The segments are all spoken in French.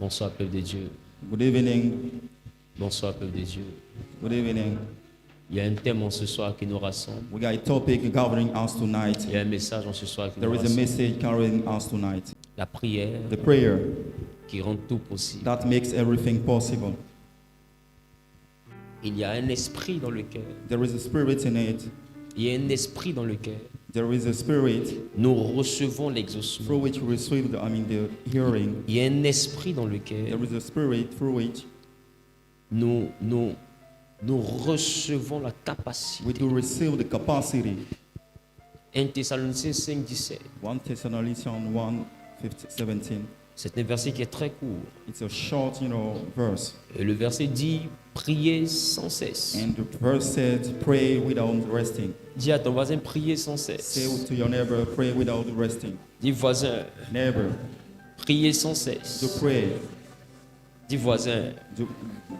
Bonsoir, peuple de Dieu. Good evening. Bonsoir, peuple de Dieu. Good evening. Il y a un thème en ce soir qui nous rassemble. We got a topic gathering us tonight. Il y a un message en ce soir qui nous There is a rassemble. message carrying us tonight. La prière The prayer qui rend tout possible. that makes everything possible. Il y a un esprit dans le cœur. There is a spirit in it. Il y a un esprit dans le cœur. There is a spirit Nous recevons l'exaucement. through which we receive the hearing. Il y a un esprit dans le cœur. There is a spirit through which Nous recevons la we capacité. do receive the capacity. 1 Thessaloniciens 5, 17. 1 Thessalonians 1, 17. C'est un verset qui est très court. It's a short, verse. Et le verset dit priez sans cesse. And the verse said, pray without resting. Dis à ton voisin priez sans Say cesse. to your neighbor, pray without resting. Dis voisin, Neighbor, priez sans to cesse. pray. Dis voisin,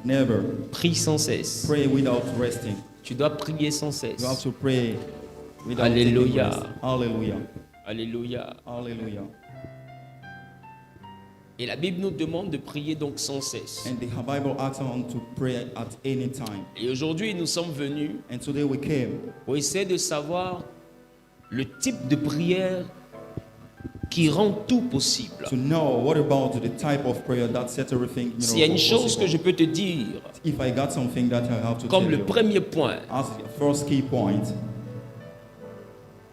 Neighbor, prie sans cesse. pray without resting. Tu dois prier sans cesse. You have to pray without Alléluia. taking rest. Hallelujah. Alléluia. Hallelujah. Et la Bible nous demande de prier donc sans cesse. And the Bible asks us to pray at any time. Et aujourd'hui, nous sommes venus And today we came pour essayer de savoir le type de prière qui rend tout possible. to know what about the type of prayer that sets everything, S'il y a une chose que je peux te dire, If I got something that I have to comme tell le you, premier point, as the first key point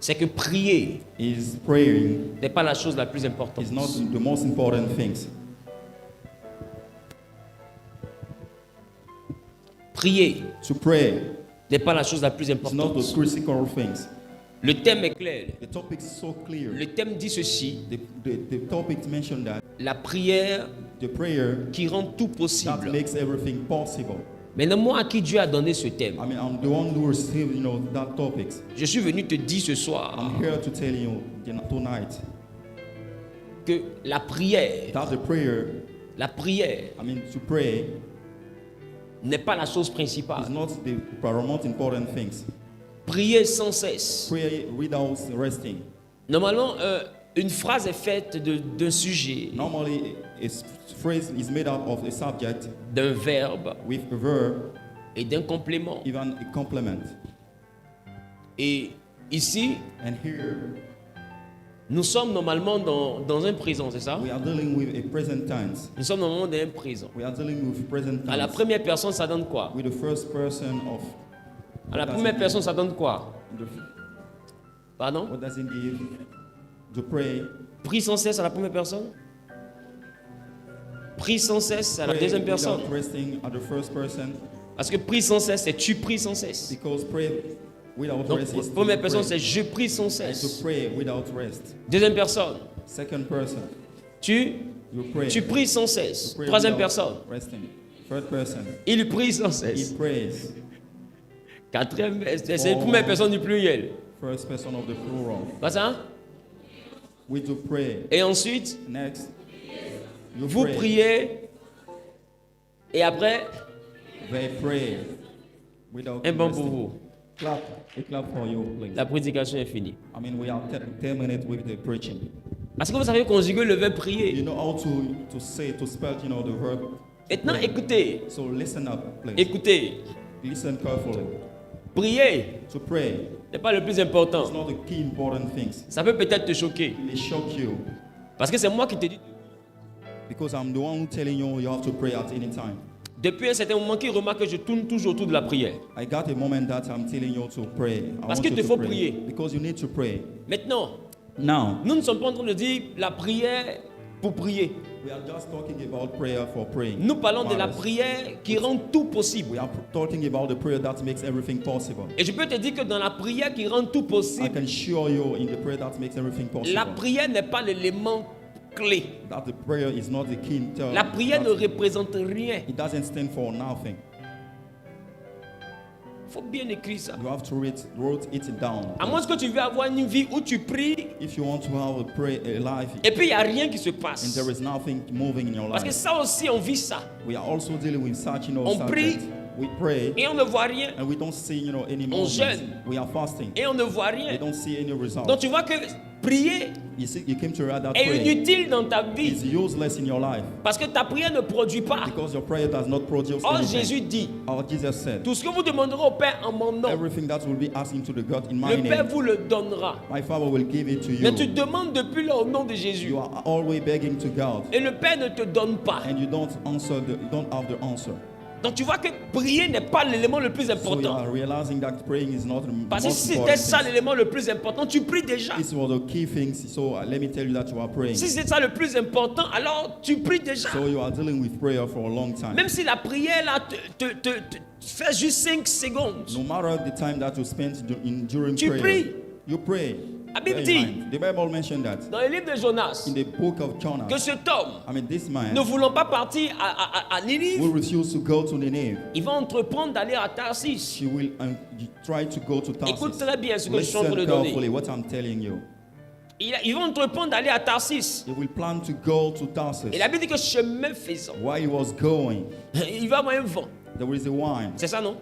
c'est que prier is praying n'est pas la chose la plus importante. is not the most important things. Prier To pray n'est pas la chose la plus is not importante. the critical things. Le thème est clair. The topic is so clear. Le thème dit ceci, The topic mentioned that la prière the prayer qui rend tout that possible. makes everything possible. Maintenant, moi à qui Dieu a donné ce thème, I'm the one who received, that topics. je suis venu te dire ce soir I'm here to tell you, tonight que la prière that to pray n'est pas la chose is principale. not the paramount important things. Prier sans cesse. Pray without resting. Normalement, une phrase est faite d'un sujet, Normally, a phrase is made up of a subject d'un verbe with a verb, et d'un complément. even a complement. Et ici, And here, nous sommes normalement dans un présent, c'est ça? we are dealing with a present tense. Nous sommes normalement dans un présent. We are dealing with present À la tense. première personne, ça donne quoi? With the first person of. À la première personne, ça donne quoi? Pardon? What does it give? To pray. Prie sans cesse à la première personne? Prie sans cesse à la Pray deuxième personne? without resting at the first person. Parce que prie sans cesse, c'est tu pries sans cesse. Because pray without Donc, rest is to première personne, pray. c'est je prie sans And cesse. to pray without rest. Deuxième personne, Second person. tu You pray. pries sans You cesse. pray Troisième without personne, resting. Third person. il prie sans He cesse. prays. Quatrième, c'est la première personne du pluriel. First person of the plural. Pas ça? We do pray. Et ensuite, Next. You vous pray. priez. Et après, They pray. Without un bon resting. pour vous. Clap. A clap for you, please. La prédication est finie. We are 10 minutes with the preaching. Parce que vous savez conjuguer le verbe You prier. know how to spell, the verb. Maintenant, pray. écoutez. So listen up, please. Écoutez. Listen carefully. Prier To pray n'est pas le plus is important. not the key important things. Ça peut peut-être te choquer. It shock you Parce que c'est moi qui te dis. because I'm the one who telling you have to pray at any time. Depuis un certain moment, qui remarque que je tourne toujours autour de la prière. I got a moment that I'm telling you to pray. I Parce want qu'il you te to faut pray. prier. Because you need to pray. Maintenant, Now, nous ne sommes pas en train de dire la prière pour prier. we are just talking about prayer for praying. Nous parlons de la Matters. prière qui rend tout possible. We are talking about the prayer that makes everything possible. Et je peux te dire que dans la prière qui rend tout I possible, can assure you in the prayer that makes everything possible. la prière n'est pas l'élément clé. That the prayer is not the key term. La prière ne That- représente rien. It doesn't stand for nothing. Il faut bien écrire ça. You have to write it down. À moins que tu veux avoir une vie où tu pries If you want to have a life et puis il n'y a rien qui se and passe. there is nothing moving in your Parce que life. ça aussi, on vit ça. We are also dealing with such, On prie subject. We pray et on ne voit rien. and we don't see, any On movement. jeûne. We are fasting. Et on ne voit We rien. don't see any result. Donc tu vois que prier You see, you came to realize that est prayer inutile dans ta is vie useless in your life parce que ta prière ne produit pas. because your prayer does not produce Or anything. Jésus dit, Or Jesus said, tout ce que vous demanderez au Père en mon nom, everything that will be asked into the God in my le Père name, vous le donnera. my Father will give it to Mais tu you. demandes depuis là au nom de Jésus. You are always begging to God, Et le Père ne te donne pas. and you don't have the answer. Donc tu vois que prier n'est pas l'élément le plus So you important. are realizing that praying is not the Parce que most si c'était important ça thing. l'élément le plus important, tu pries déjà. This was the key things. So let me tell you that you are praying. Si c'est ça le plus important, alors tu pries déjà. So you are dealing with prayer for a long time. Même si la prière là te fait juste 5 secondes. No matter the time that you spend during Tu prayer, pries. you pray. La Bible Bear in dit mind, the Bible mentioned that dans le livre de Jonas in the book of Jonah. que cet homme, This man ne voulant pas partir à Ninive, will refuse to go to Nineveh. il va entreprendre d'aller à Tarsis. She will try to go to Tarsus. Écoute très bien ce que je suis en train Listen de donner. carefully what I'm telling you. Il va entreprendre d'aller à Tarsis. He will plan to go to Tarsus. Et la Bible dit que chemin faisant, While he was going, il va avoir un vent. there is a wine. C'est ça, non?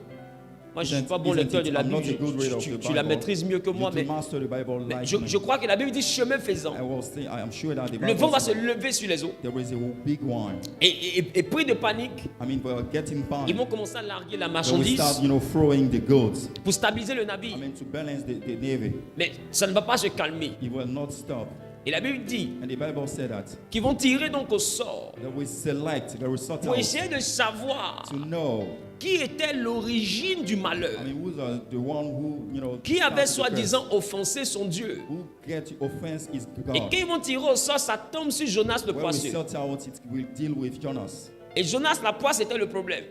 Moi, je ne suis Isn't- pas bon isn't lecteur it? de la I'm not Bible. a good reader of Tu the la Bible. maîtrises mieux que moi, You mais, to master the Bible like je me. crois que la Bible dit chemin faisant. I am sure that the Le Bible vent va se says lever sur les eaux. there is a big wine. Et pris de panique, They are getting ils panic. vont commencer à larguer la They will marchandise start, throwing the goods. pour stabiliser le navire. To balance the navy. Mais ça ne va pas se calmer. It will not stop. Et la Bible dit And the Bible said that qu'ils vont tirer donc au sort they will select, they will sort pour out essayer de savoir to know. qui était l'origine du malheur. Who's the one who, Qui avait started the curse, soi-disant offensé son Dieu. who get offense is God. Et quand ils vont tirer au sort, ça tombe sur Jonas le When we poisseux. sort out, it will deal with Jonas. Et Jonas la poisse était le problème.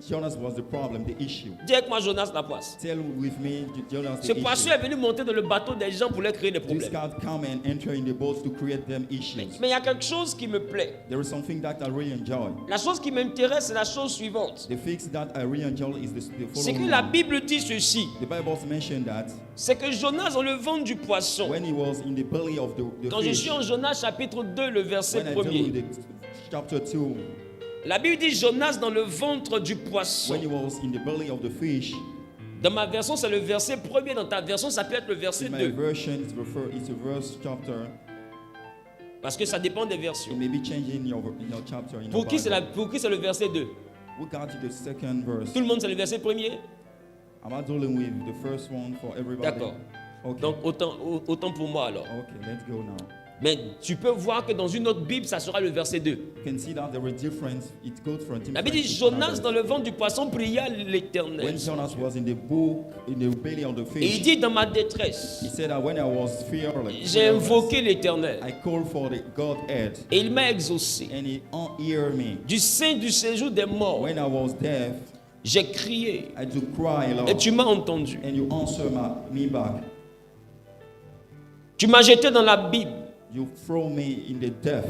Jonas was the problem, the issue. Dis avec moi Jonas la poisse. Tell with me, Jonas, Ce the poisson issue. est venu monter dans le bateau des gens pour leur créer des This problèmes. God come and enter in the boats to create them issues. Mais il y a quelque chose qui me plaît. There is something that I really enjoy. La chose qui m'intéresse, c'est la chose suivante. The fix that I really enjoy is the C'est que following. la one. Bible dit ceci. The Bible mentioned that C'est que Jonas, dans le ventre du poisson, when he was in the belly of the quand je fish, suis en Jonas chapitre 2, le verset when I deal 1er, with the chapter 2, la Bible dit Jonas dans le ventre du when he poisson. was in the belly of the fish, Dans ma version, c'est le verset 1er. Dans ta version, ça peut être le verset in my 2. version, it's a verse chapter. Parce que ça dépend des It versions. may be changing in your chapter. In Pour your qui c'est Bible. le verset 2? We got to the second verse. Tout le monde, c'est le verset 1er? I'm not dealing with the first one for everybody. D'accord. Okay. Donc, autant pour moi alors. Okay, let's go now. Mais tu peux voir que dans une autre Bible, ça sera le verset 2. You can see that there were difference. It goes from different. La Bible dit to Jonas another. dans le ventre du poisson pria l'Éternel. When Jonas was in the belly of the Et il fish, dit dans ma détresse, he said that when I was fearless, j'ai invoqué l'Éternel I called for the Godhead, et il m'a exaucé. and he heard me. Du sein du séjour des morts, When I was deaf, j'ai crié I had to cry, Lord, et tu m'as entendu. and you answered me back. Tu m'as jeté dans l'abîme, You throw me in the depth,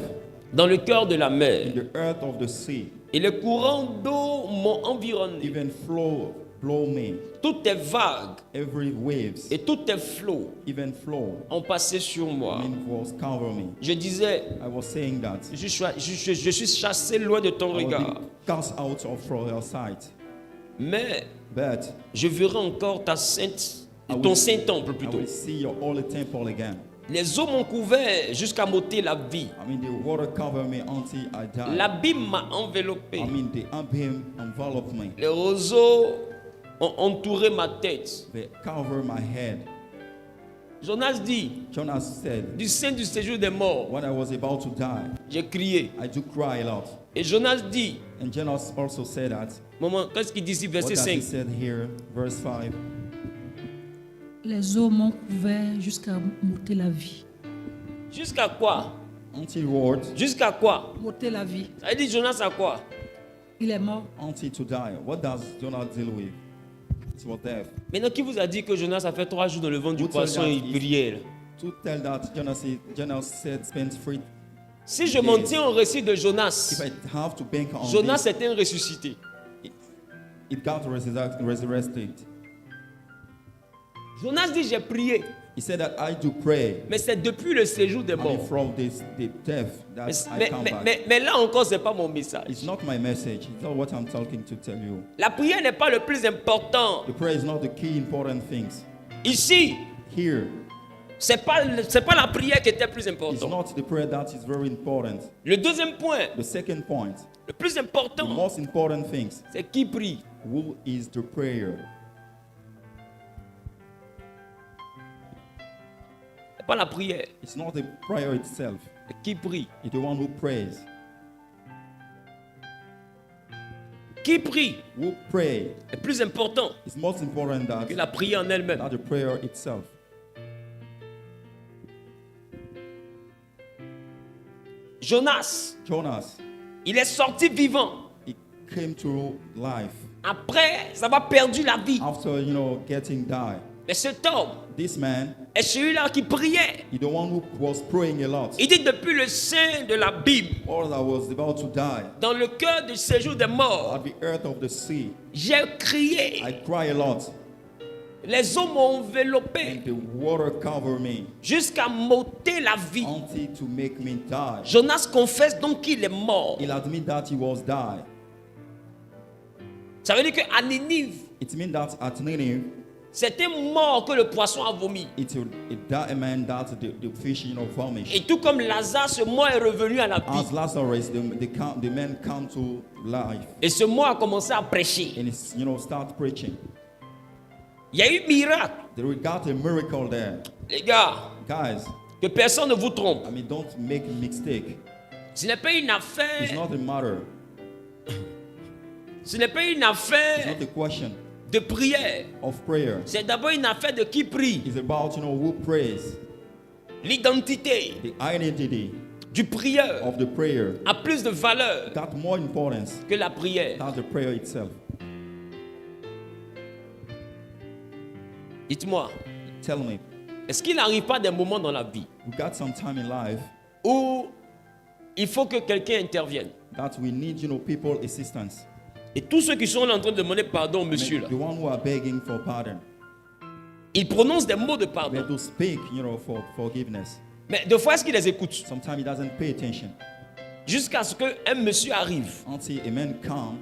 dans le cœur de la in mer. the earth of the sea. Et les courants d'eau m'ont environné. Even blow me. Toutes tes vagues Every waves, et tous tes flots even flow, ont passé sur moi. was cover me. Je disais, I was saying that. je suis chassé loin de ton I will regard. be cast out from your sight. Mais But je verrai encore ton saint temple I plutôt. will see your holy temple again. Les eaux m'ont couvert jusqu'à m'ôter la vie. The water covered me until I died. L'abîme m'a enveloppé. The abim enveloped me. Les roseaux ont entouré ma tête. They covered my head. Jonas dit, Jonas said, du sein du séjour des morts, when I was about to die, j'ai crié. I do cry a lot. Et Jonas dit, And Jonas also said that. maman, qu'est-ce qu'il dit ici, What verset does he 5? said here, verse 5? Les eaux m'ont couvert jusqu'à m'ôter la vie. Jusqu'à quoi? Until what? Jusqu'à quoi? M'ôter la vie. Ça dit Jonas à quoi? Il est mort. Until to die. What does Jonas deal with? It's what death. Maintenant, qui vous a dit que Jonas a fait 3 jours dans le ventre du Who told poisson that et is- il priait là? To tell that Jonas said spent free. Si je m'en tiens au récit de Jonas, If I have to bank on Jonas this, était un ressuscité. it got resurrected. Jonas dit j'ai prié, He said that I do pray. mais c'est depuis le séjour des I mean, morts. from the death that I come back. Mais là encore, c'est pas mon message. It's not my message. It's not what I'm talking to tell you. La prière n'est pas le plus important. The prayer is not the key important things. Ici, Here, c'est pas la prière qui était plus it's importante. not the prayer that is very important. Le deuxième point, The second point, le plus the important, most important things, c'est qui prie. who is the prayer? C'est pas la prière, It's not the prayer itself. c'est qui prie. It's the one who prays. Qui prie Who pray est plus important is most important que la prière en elle-même. than the prayer itself. Jonas, Jonas, il est sorti vivant. he came to life Après, ça va perdu la vie. after, getting died. Mais cet homme This man, est celui-là qui priait. he's the one who was praying a lot. Il dit depuis le sein de la Bible, Or that was about to die dans le cœur du séjour des morts, at the earth of the sea. j'ai crié. I cry a lot, Les eaux m'ont enveloppé and the water cover me jusqu'à m'ôter la vie. until to make me die. Jonas confesse donc qu'il est mort. He'll admit that he was died. Ça veut dire qu'à Ninive, It means that at Nineveh, c'était mort que le poisson a vomi. it that man that the fish vomit. Et tout comme Lazare, ce mort est revenu à la vie. As Lazarus, the man come to life Et ce mort a commencé à prêcher. and it's, start preaching. Il y a eu miracle. There got a miracle there, Les gars, guys. que personne ne vous trompe. I mean, don't make a mistake. Ce n'est pas une It's affaire. not a matter. Ce n'est pas une It's affaire not a question de prière. of prayer. C'est d'abord une affaire de qui prie. It's about who prays. L'identité The identity du prieur of the prayer a plus de valeur got more importance que la prière. than the prayer itself. Dites-moi, Tell me, est-ce qu'il n'arrive pas des moments dans la vie we got some time in life où il faut que quelqu'un intervienne? that we need, people assistance. Et tous ceux qui sont là en train de demander pardon, I monsieur, mean, là, the one who are begging for pardon. ils prononcent des mots de We pardon. have to speak, for forgiveness. Mais des fois, est-ce qu'ils les écoutent? Sometimes he doesn't pay attention Jusqu'à ce qu'un monsieur arrive. until a man come.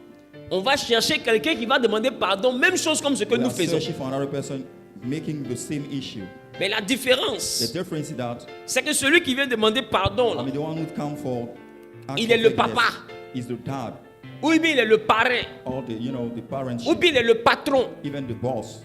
On va chercher quelqu'un qui va demander pardon, même chose comme ce que We nous are faisons. searching for another person making the same issue. Mais la The différence, difference is that c'est que celui qui vient demander pardon, là, the one who come for ask il for est le forgiveness papa, is the dad ou bien il est le parrain, or the parents, ou bien il est le patron. even the boss.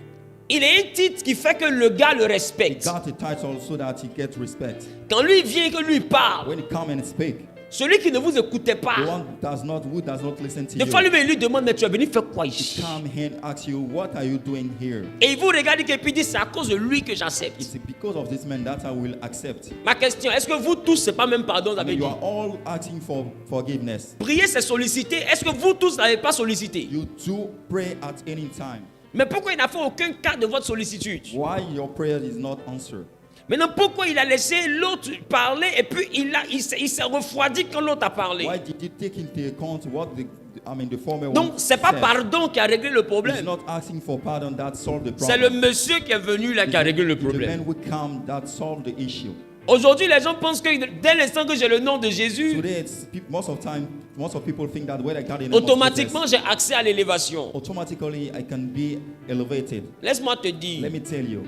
Il est un titre qui fait que le gars le respecte. Got a title so that he gets respect. Quand lui vient et que lui parle, When he come and speak, celui qui ne vous écoutait the pas, one who does not listen to des you, fois lui demande, mais tu es venu faire quoi ici? come and ask you, what are you doing here? Et il vous regarde et puis dit, c'est à cause de lui que j'accepte. It's because of this man that I will accept. Ma question, est-ce que vous tous, c'est pas même pardon, vous I avez mean, dit? you are all asking for forgiveness. Prier, c'est solliciter. Est-ce que vous tous n'avez pas sollicité? You do pray at any time. Mais pourquoi il n'a fait aucun cas de votre sollicitude? Why your prayer is not answered? Maintenant, pourquoi il a laissé l'autre parler et puis il s'est refroidi quand l'autre a parlé? Why did you take into account what the former Donc, one c'est pas said? pardon qui a réglé le He's problème. not asking for pardon that solved the C'est le problem. monsieur qui est venu là qui a réglé le It's the man problème. who come that solved the issue. Aujourd'hui, les gens pensent que dès l'instant que j'ai le nom de Jésus, Today, most of people think that when I got the name of automatiquement Jesus, j'ai accès à l'élévation. automatically I can be elevated. Laisse-moi te Let dire, me tell you,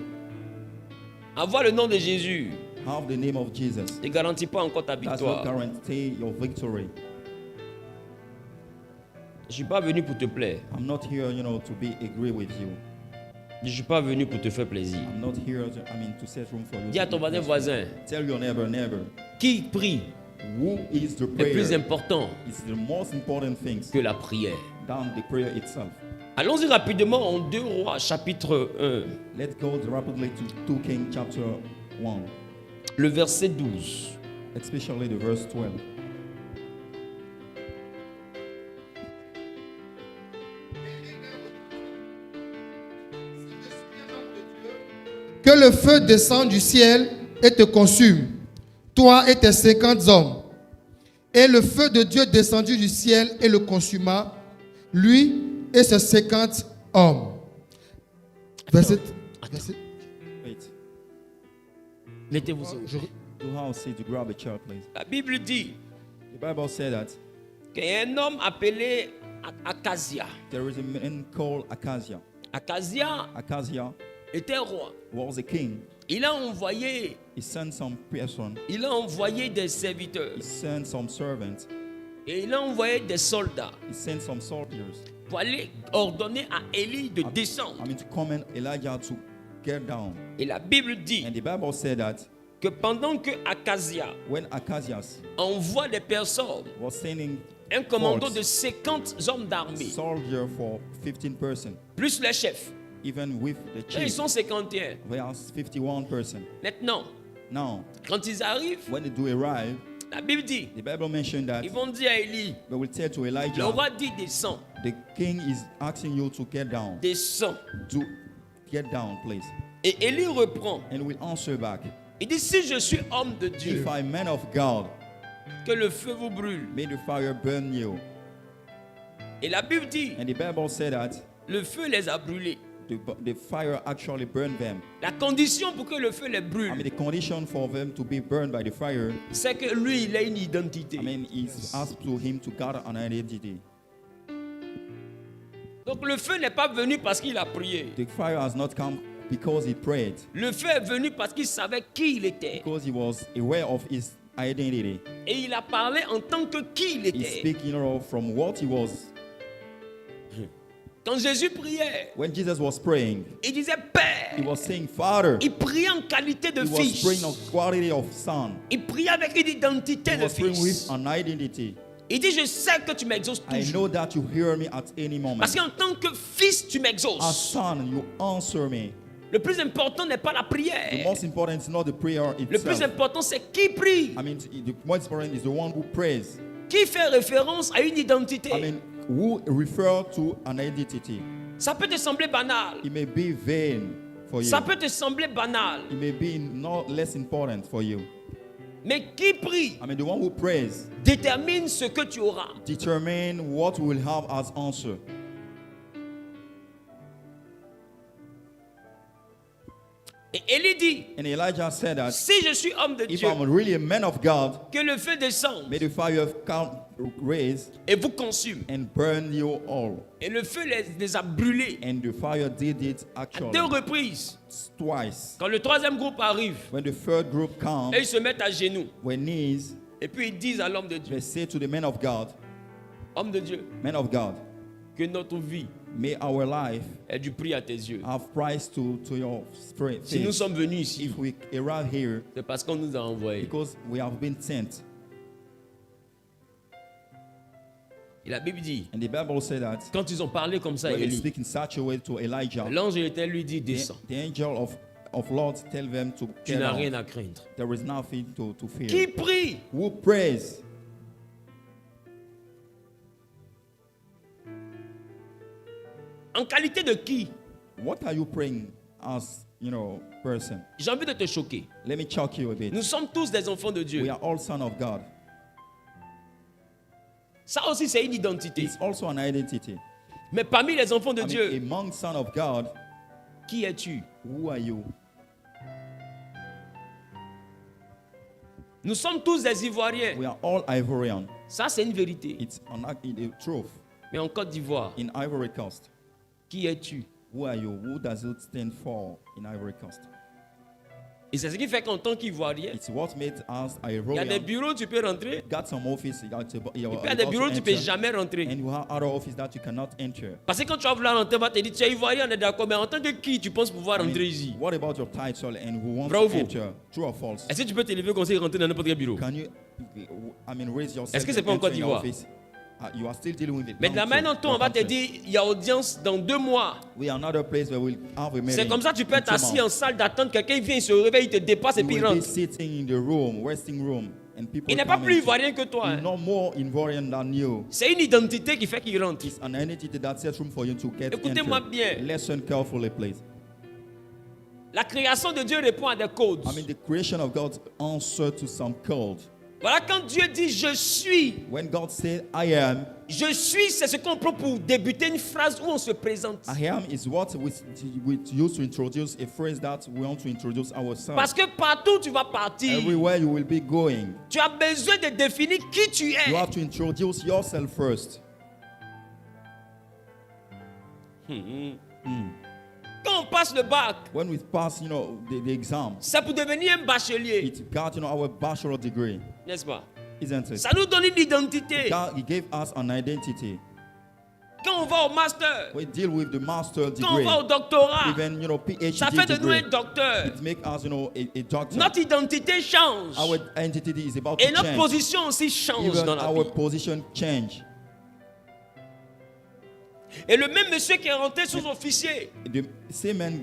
avoir le nom de Jésus have the name of Jesus ne garantit pas encore ta does not victoire. guarantee your victory. Je ne suis pas venu pour te plaire. I'm not here, to be agree with you. Je ne suis pas venu pour te faire plaisir. I'm not here, to set room for you. Dis à ton voisin, Tell your neighbor, qui prie who is the est plus prayer? important It's the most important things que la prière. than the prayer itself. Allons-y rapidement en 2 Rois chapitre 1, Let's go rapidly to 2 Kings chapter 1, le verset 12. especially the verse 12. Que le feu descende du ciel et te consume, toi et tes 50 hommes. Et le feu de Dieu descendu du ciel et le consuma, lui et ses 50 hommes. Verset Mettez-vous au To have a seat, to grab a chair, please. La Bible dit The Bible said that qu'il y a un homme appelé Akazia. there is a man called Acacia. Akazia Acacia était roi. was a king. Il a envoyé des serviteurs He sent some servants. et il a envoyé des soldats He sent some soldiers. pour aller ordonner à Élie de descendre. To command Elijah to get down. Et la Bible dit And the Bible said that que pendant que Akazia when Acacias envoie des personnes, was sending un commando force, de 50 hommes d'armée, soldier for 15%, plus les chefs, even with the là, ils chief, sont 51. they are 51%. Maintenant, Now, quand ils arrivent, when they do arrive, la Bible dit, the Bible mentioned that ils vont dire à Élie, they will tell to le Elijah, roi dit descends, the king is asking you to get down. descends. To get down, please. Et Élie reprend. And will answer back. Il dit, si je suis homme de Dieu, If I am man of God, que le feu vous brûle. may the fire burn you. Et la Bible dit, And the Bible said that le feu les a brûlés. the fire actually burned them. La condition pour que le feu les brûle, The condition for them to be burned by the fire, c'est que lui, il a une identité. is asked to him to gather an identity. Donc le feu n'est pas venu parce qu'il a prié. The fire has not come because he prayed, Le feu est venu parce qu'il savait qui il était. because he was aware of his identity. Et il a parlé en tant que qui il He's était. speaking from what he was. Quand Jésus priait, When Jesus was praying, il disait he Père. was saying, Father. Il priait en qualité de He was praying fils. of quality of son. Il priait avec une identité He de was praying with fils. an identity. Il dit, je sais que tu m'exauces I toujours. know that you hear me at any moment. Parce qu'en tant que fils, tu As m'exauces. son, you answer me. Le plus important n'est pas la The prière. most important is not the prayer Le plus itself. important, c'est qui prie. The most important is the one who prays. Qui fait référence à une identité. Who refer to an identity. Ça peut te sembler banal. It may be vain for you. Ça peut te sembler banal. It may be not less important for you. Mais qui prie The one who prays détermine ce que tu auras. determine what we will have as answer. Et Élie dit, And Elijah said that si je suis homme de if Dieu, I'm really a man of God, que le feu descende may the fire come raise et vous consume. and burn you all. Et le feu les a brûlés And the fire did it à actually 2 reprises. twice. Quand le 3e groupe arrive, When the third group comes, et ils se mettent à genoux. when knees, Et puis ils disent à l'homme de Dieu, they say to the man of God, homme de Dieu, que notre vie may our life ait du prix à tes yeux. have price to your spirit. Si nous sommes venus ici, If we arrive here, c'est parce qu'on nous a envoyés. because we have been sent. Et la Bible dit, And the Bible said that quand ils ont parlé comme ça à when they Élie, speak in such a way to Elijah, l'ange de l'Éternel lui dit, the, descends. the angel of Lord tell them to Tu get n'as out. rien à craindre. There is nothing to fear. Qui prie? Who prays? En qualité de qui? What are you praying as, person? J'ai envie de te choquer. Let me shock you a bit. Nous sommes tous des enfants de We Dieu. are all sons of God. Ça aussi, c'est une identité. It's also an identity. Mais parmi les enfants de I mean, Dieu, among sons of God, qui es-tu? who are you? Nous sommes tous des Ivoiriens. We are all Ivorian. Ça, c'est une vérité. It's a truth. Mais en Côte d'Ivoire, In Ivory Coast, qui es-tu? who are you? Who does it stand for in Ivory Coast? Et c'est ce qui fait qu'en tant qu'Ivoirien, It's what made us il y a des Ivorian. bureaux où tu peux rentrer, Got some office, you got to, et puis il y a des bureaux où tu ne peux jamais rentrer. and you have other office that you cannot enter. Parce que quand tu vas vouloir rentrer, on va te dire, tu es Ivoirien, on est d'accord, mais en tant que qui tu penses pouvoir I mean, rentrer ici? what about your title and who wants Vrai ou to faux? enter? True or false? Est-ce que tu peux te lever comme ça et rentrer dans n'importe quel bureau? Can you, raise yourself? Est-ce que c'est and pas en enter Côte in d'Ivoire? office? You are still dealing with it. Mais de la manière dont on va te dire, il y a audience dans 2 mois. We are another place where we'll have a meeting. C'est comme ça que tu peux in être 2 assis months. en salle d'attente, quelqu'un vient, il se réveille, il te dépasse et You puis il will be rentre. sitting in the room, resting room, and people Il n'est pas come plus in. ivoirien que toi. He's Hein. not more Ivorian than you. C'est une identité qui fait qu'il rentre. It's an identity that sets room for you to get Écoutez-moi entered. bien. Listen carefully, please. La création de Dieu répond à des codes. The creation of God answer to some code. Voilà, quand Dieu dit je suis, When God said, I am, je suis, c'est ce qu'on prend pour débuter une phrase où on se présente. I am is what we use to introduce a phrase that we want to introduce ourselves. Parce que partout où tu vas partir, Everywhere you will be going, tu as besoin de définir qui tu es. you have to introduce yourself first. Quand on passe le bac, When we pass, the exam, c'est pour devenir un bachelier, it got, our bachelor degree, n'est-ce pas? isn't it? Ça nous donne une identité. God, He gave us an identity. Quand on va au master, We deal with the master quand on degree, va au doctorat, even, PhD ça fait de nous degree. un docteur. It makes us, a doctor. Notre identité change. Our identity is about Et to notre change. position aussi change Even dans la our vie. position change. Et le même monsieur qui est rentré sous-officier, The same man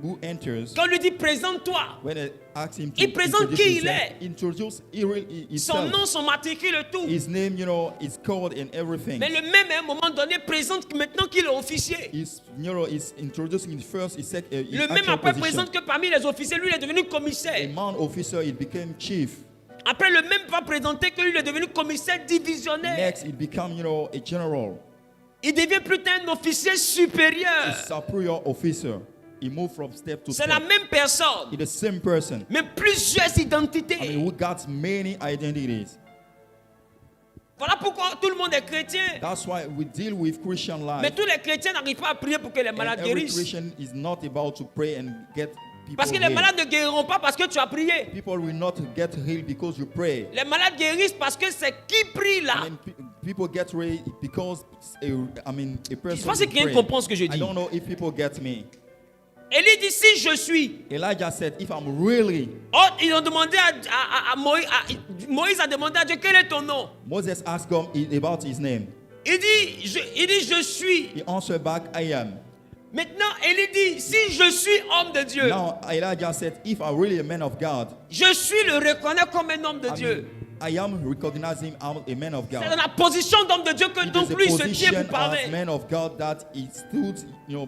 who enters, quand on lui dit présente-toi, when I ask him to Il présente introduce qui il himself, est. introduce son himself. nom, son matricule et tout. His name, is called in everything. Mais le même à un moment donné présente que maintenant qu'il est officier. He's, is introducing his first, his second, Le même après présente que parmi les officiers, lui il est devenu A commissaire. man officer, it became chief. Après le même va présenter que lui il est devenu commissaire divisionnaire. Next, it became, a general. Il devient plus tard un officier A supérieur. superior officer. He moved from step to C'est step. la même personne, It's the same person. mais plusieurs identités. I mean, we got many identities. Voilà pourquoi tout le monde est chrétien. That's why we deal with Christian Mais life. tous les chrétiens n'arrivent pas à prier pour que les And malades every guérissent. Christian is not about to pray and get people Parce que les healed. malades ne guériront pas parce que tu as prié. People will not get healed because you pray. Les malades guérissent parce que c'est qui prie là. I mean, people get healed because a person. Je pense que quelqu'un pray. comprend ce que je I dis. don't know if people get me. Élie dit si je suis. Elijah said, if I'm really, Oh, ils ont demandé à Moïse, Moïse a demandé à Dieu quel est ton nom. Moses asked God about his name. Il dit je suis. He answered back, I am. Maintenant, Élie dit si je suis homme de Dieu, Now Elijah said, if I'm really a man of God, je suis le reconnais comme un homme de Dieu. I am recognizing I'm a man of C'est dans God. la position d'homme de Dieu que It donc is a lui il se tient position pour as parler. man of God that he stood,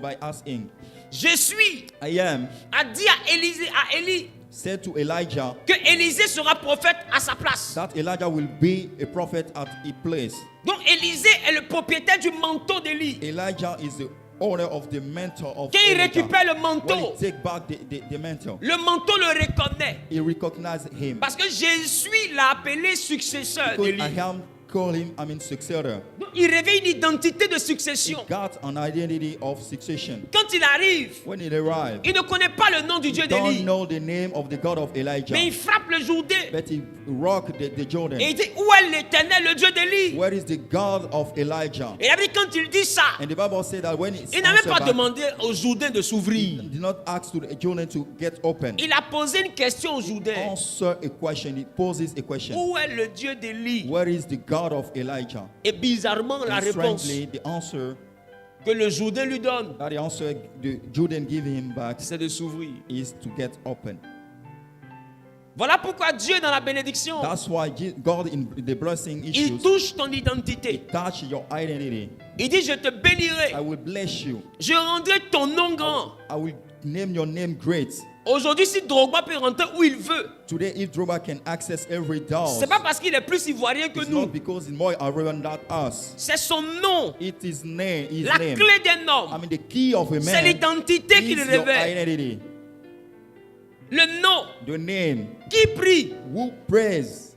by asking. Je suis I am a dit à Élie said to Elijah que Élisée sera prophète à sa place. that Elijah will be a prophet at a place. Donc Élisée est le propriétaire du manteau d'Élie. Elijah is the owner of the mantle of Quand il Elijah. récupère le When manteau, he take back the mantle, le manteau le reconnaît. he recognized him. Parce que Jésus l'a appelé successeur Because d'Élie. I am call him, successor. Donc il réveille une identité de succession. He got an identity of succession. Quand il arrive, When he arrived, il ne connaît pas le nom du Dieu don't d'Élie. know the name of the God of Elijah, Mais il frappe le Jourdain. but he rocked the Jordan. Et il dit, où est l'Éternel, le Dieu d'Élie? Where is the God of Elijah? Et il a dit, quand il dit ça, And the Bible said that when il n'a même pas demandé au Jourdain de he s'ouvrir. did not ask to the Jordan to get open. Il a posé une question au Jourdain. Answer a question. He poses a question. Où est le Dieu d'Élie? Where is the God of Elijah? Et bizarrement, la And réponse strangely, the answer que le Jourdain lui donne, that the answer the Jordan give him back c'est de s'ouvrir. is to get open. Voilà pourquoi Dieu, dans la bénédiction, That's why God in the blessing il issues touche ton identité. touch your identity. Il dit, je te bénirai. I will bless you. Je rendrai ton nom grand. I will name your name great. Aujourd'hui, si Drogba peut rentrer où il veut, Today, if Drogba can access every door, c'est pas parce qu'il est plus ivoirien que it's nous. not because he's more Arabian than us. C'est son nom. It is name, his La name. clé d'un I homme. mean, the key of a C'est man l'identité is qu'il your révèle. identity. Le nom. The name. Qui prie? Who prays?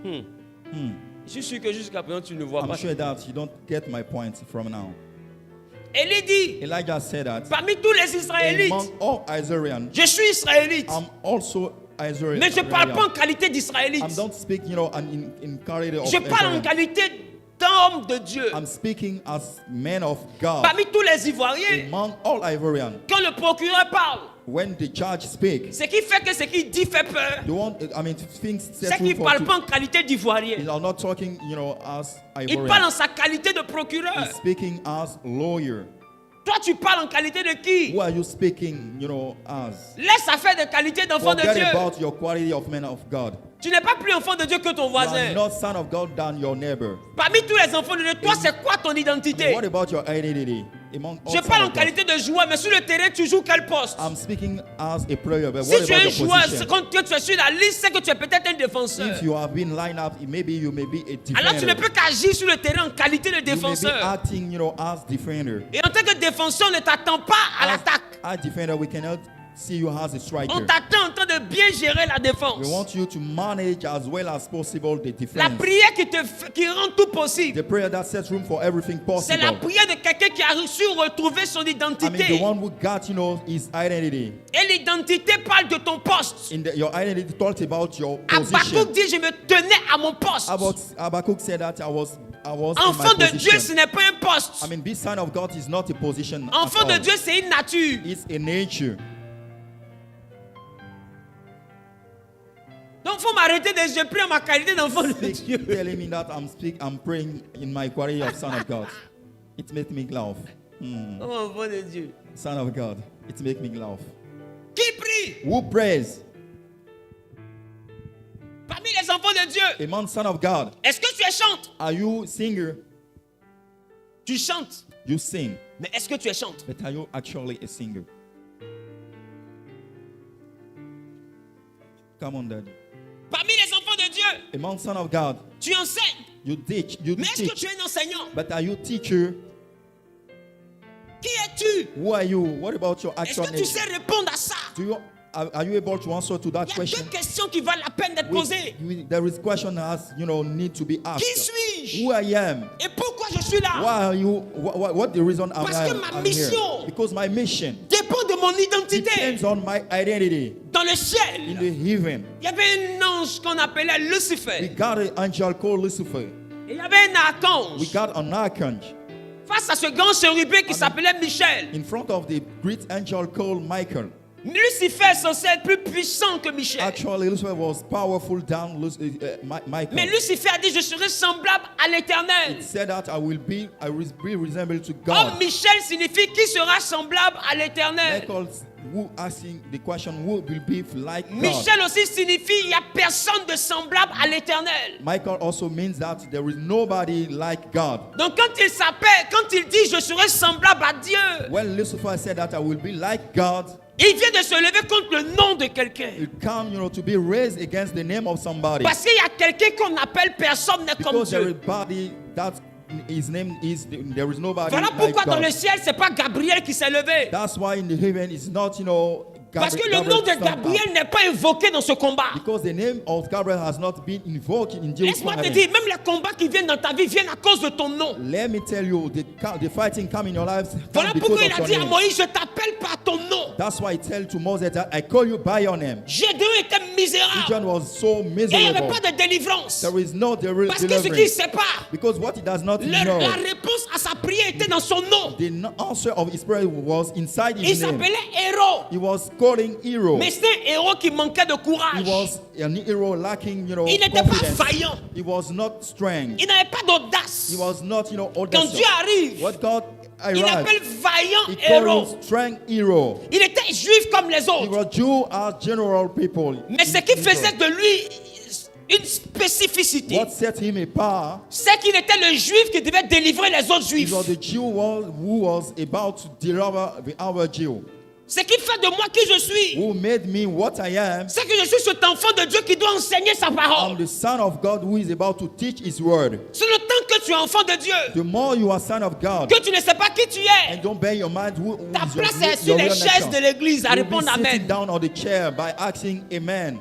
Je suis sûr que jusqu'à présent, tu ne vois I'm pas. sure that you don't get my point from now. Élie dit, Elijah said that parmi tous les Israélites, among all Israelians, je suis israélite. I'm also Israel. Mais je ne parle pas en qualité d'israélite. I don't speak, in quality of Je parle en Israel. qualité d'homme de Dieu. I'm speaking as man of God. Parmi tous les Ivoiriens, Among all Ivorians, quand le procureur parle, when the judge speaks, ce qui fait que ce qu'il dit fait peur, things c'est set qu'il ne for parle two. pas en qualité d'Ivoirien. He's not talking, as Il parle Ivorian. en sa qualité de procureur. He's speaking as lawyer. Toi, tu parles en qualité de qui? Who are you speaking, as? Laisse affaire de qualité d'enfant de Forget Dieu. about your quality of man of God. Tu n'es pas plus enfant de Dieu que ton You voisin. are not son of God than your neighbor. Parmi tous les enfants de Dieu, toi, c'est quoi ton identité? What about your identity? among all Je sons parle en of God. qualité de joueur, mais sur le terrain, tu joues quel poste? I'm speaking as a player, but Si what tu es about un your joueur, position? quand tu es sur la liste, c'est que tu es peut-être un défenseur. If you have been lined up, maybe you may be a Alors tu ne defender. peux qu'agir sur le terrain en qualité de You may be défenseur. acting, as defender. Et en tant que défenseur, on ne t'attend pas à l'attaque. As defender, we cannot see you as a striker. On t'attend en train de bien gérer la défense. We want you to manage as well as possible the La defense. prière qui rend tout possible. The prayer that sets room for everything C'est la possible. prière de quelqu'un qui a su retrouver son I mean, identité. the one who got, his identity. Et l'identité parle de ton poste. Your identity talks about your position. Habakkuk dit, je me tenais à mon poste. Habakkuk said that I was Enfant in my de Dieu, ce position. n'est pas un poste. I mean, this son of God is not a position. at Enfant de all. Dieu, c'est une nature. It's a nature. Donc, il faut m'arrêter de je prie en ma qualité d'enfant de Speak, Dieu. telling me that I'm praying in my quality of son of God. It makes me laugh. Oh, enfant de Dieu. Son of God. It makes me laugh. Qui prie Who prays? parmi les enfants de Dieu? Among son of God. Est-ce que tu es chante? Are you singer? Tu chantes. You sing. Mais est-ce que tu es chante? But are you actually a singer? Come on, Daddy. Parmi les enfants de Dieu, Among son of God. tu enseignes. You teach. You Mais est-ce que teach. tu es un enseignant? But are you teacher? Qui es-tu? Who are you? What about your Est-ce actual que tu nature? sais répondre à ça? Are you able to answer to that Il y a question? deux questions qui valent la peine d'être posées. There is question as need to be Qui asked. suis-je? Who I am? Et pourquoi je suis là? Why are you? What the reason am Parce I? que ma I'm mission here? Because my mission Dépend de mon identité. depends on my identity Dans le in ciel, the heaven. il y avait un ange qu'on appelait We Lucifer. got an angel called Lucifer. Et il y avait un We archange. got an archangel Face à ce grand chérubin qui s'appelait Michel. in front of the great angel called Michael. Lucifer est censé être plus puissant que Michel. Actually, Lucifer was powerful than Michael. Mais Lucifer a dit, je serai semblable à l'éternel. It said that I will be resembled to Or, God. Michel signifie qui sera semblable à l'éternel. Michael, who asking the question, who will be like God? Michel aussi signifie il n'y a personne de semblable à l'éternel. Michael also means that there is nobody like God. Donc quand il dit je serai semblable à Dieu, When Lucifer said that I will be like God, il vient de se lever contre le nom de quelqu'un. it come, to be raised against the name of somebody. Parce qu'il y a quelqu'un qu'on appelle personne n'est comme Because there is Dieu. body that his name is, there is nobody Voilà like pourquoi dans God. le ciel, c'est pas Gabriel qui s'est levé. That's why in the heaven it's not, Parce que le nom de Gabriel Gabriel n'est pas invoqué dans ce combat. because the name of Gabriel has not been invoked in Jesus' Laisse-moi te heaven. dire, même les combats qui viennent dans ta vie viennent à cause de ton nom. Let me tell you, the fighting come in your lives Voilà because pourquoi il of a your dit à name. Moïse, je t'appelle par ton nom. That's why I tell to Moses that I call you by your name. Gédéon était misérable. Gideon was so Et il n'y avait miserable. pas de délivrance. There is no Parce que ce qu'il ne deliverance. sait pas, Because what he does not la know, réponse à sa prière était dans son nom. the answer of his prayer was inside Il his name. s'appelait héros. He was calling hero. Mais c'est un héros qui manquait de He courage. was an hero lacking, Il n'était pas confidence. vaillant. He was not strength. Il n'avait pas d'audace. He was not, Quand audacious. Dieu arrive, What God il arrived, appelle vaillant he called héros. him strength hero. Il était juif comme les He autres. was Jew as general people. Mais ce qui faisait de lui une spécificité, What set him apart, c'est qu'il était le juif qui devait délivrer les autres he juifs. was the Jew who was about to deliver the other Jew. Ce qui fait de moi qui je suis, Who made me what I am. c'est que je suis cet enfant de Dieu qui doit enseigner sa I'm parole. the son of God who is about to teach his word. C'est le temps que tu es enfant de Dieu, The more you are son of God, que tu ne sais pas qui tu es. and don't bear your mind who Ta is your, place est sur your les real chaises nature. de l'église à You'll be répondre sitting Amen. down on the chair by asking amen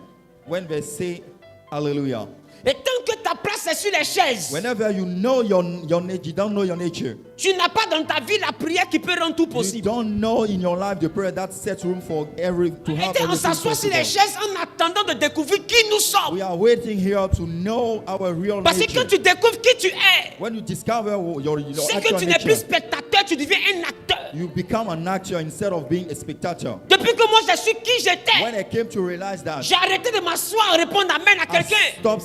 when they say hallelujah. Et tant que ta place est sur les chaises, Whenever you know your nature, you don't know your nature. tu n'as pas dans ta vie la prière qui peut rendre tout You possible. don't know in your life the prayer that sets room for to have Et on everything s'assoit sur les possible. chaises en attendant de découvrir qui nous sommes. We are waiting here to know our real Parce que nature. quand tu découvres qui tu es, When you discover your c'est que actual tu n'es plus nature, spectateur, tu deviens un acteur. you become an actor instead of being a spectator. Depuis que moi je suis qui j'étais, When I came to realize that, j'ai arrêté de m'asseoir et répondre Amen à I quelqu'un. stopped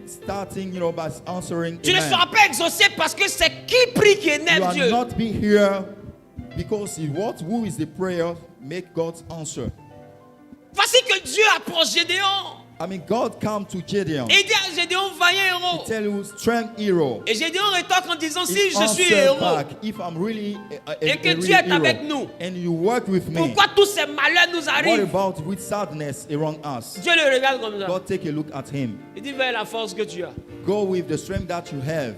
starting, by answering Tu ne amen. seras pas exaucé parce que c'est qui prie qui You énerve are Dieu. not being here because who is the prayer make God's answer. Voici que Dieu approche Gédéon. I mean, God came to Gideon. Et il dit à Gédéon, vaillant héros. Tell you, strength hero. Et Gédéon rétorque en disant, si He je suis answered héros, back, if I'm really a et que real Dieu est hero, avec nous, and you work with me, pourquoi tous ces malheurs nous what arrivent? about with sadness around us? Dieu le regarde comme ça. God, take a look at him. Il dit, vers la force que tu as. Go with the strength that you have.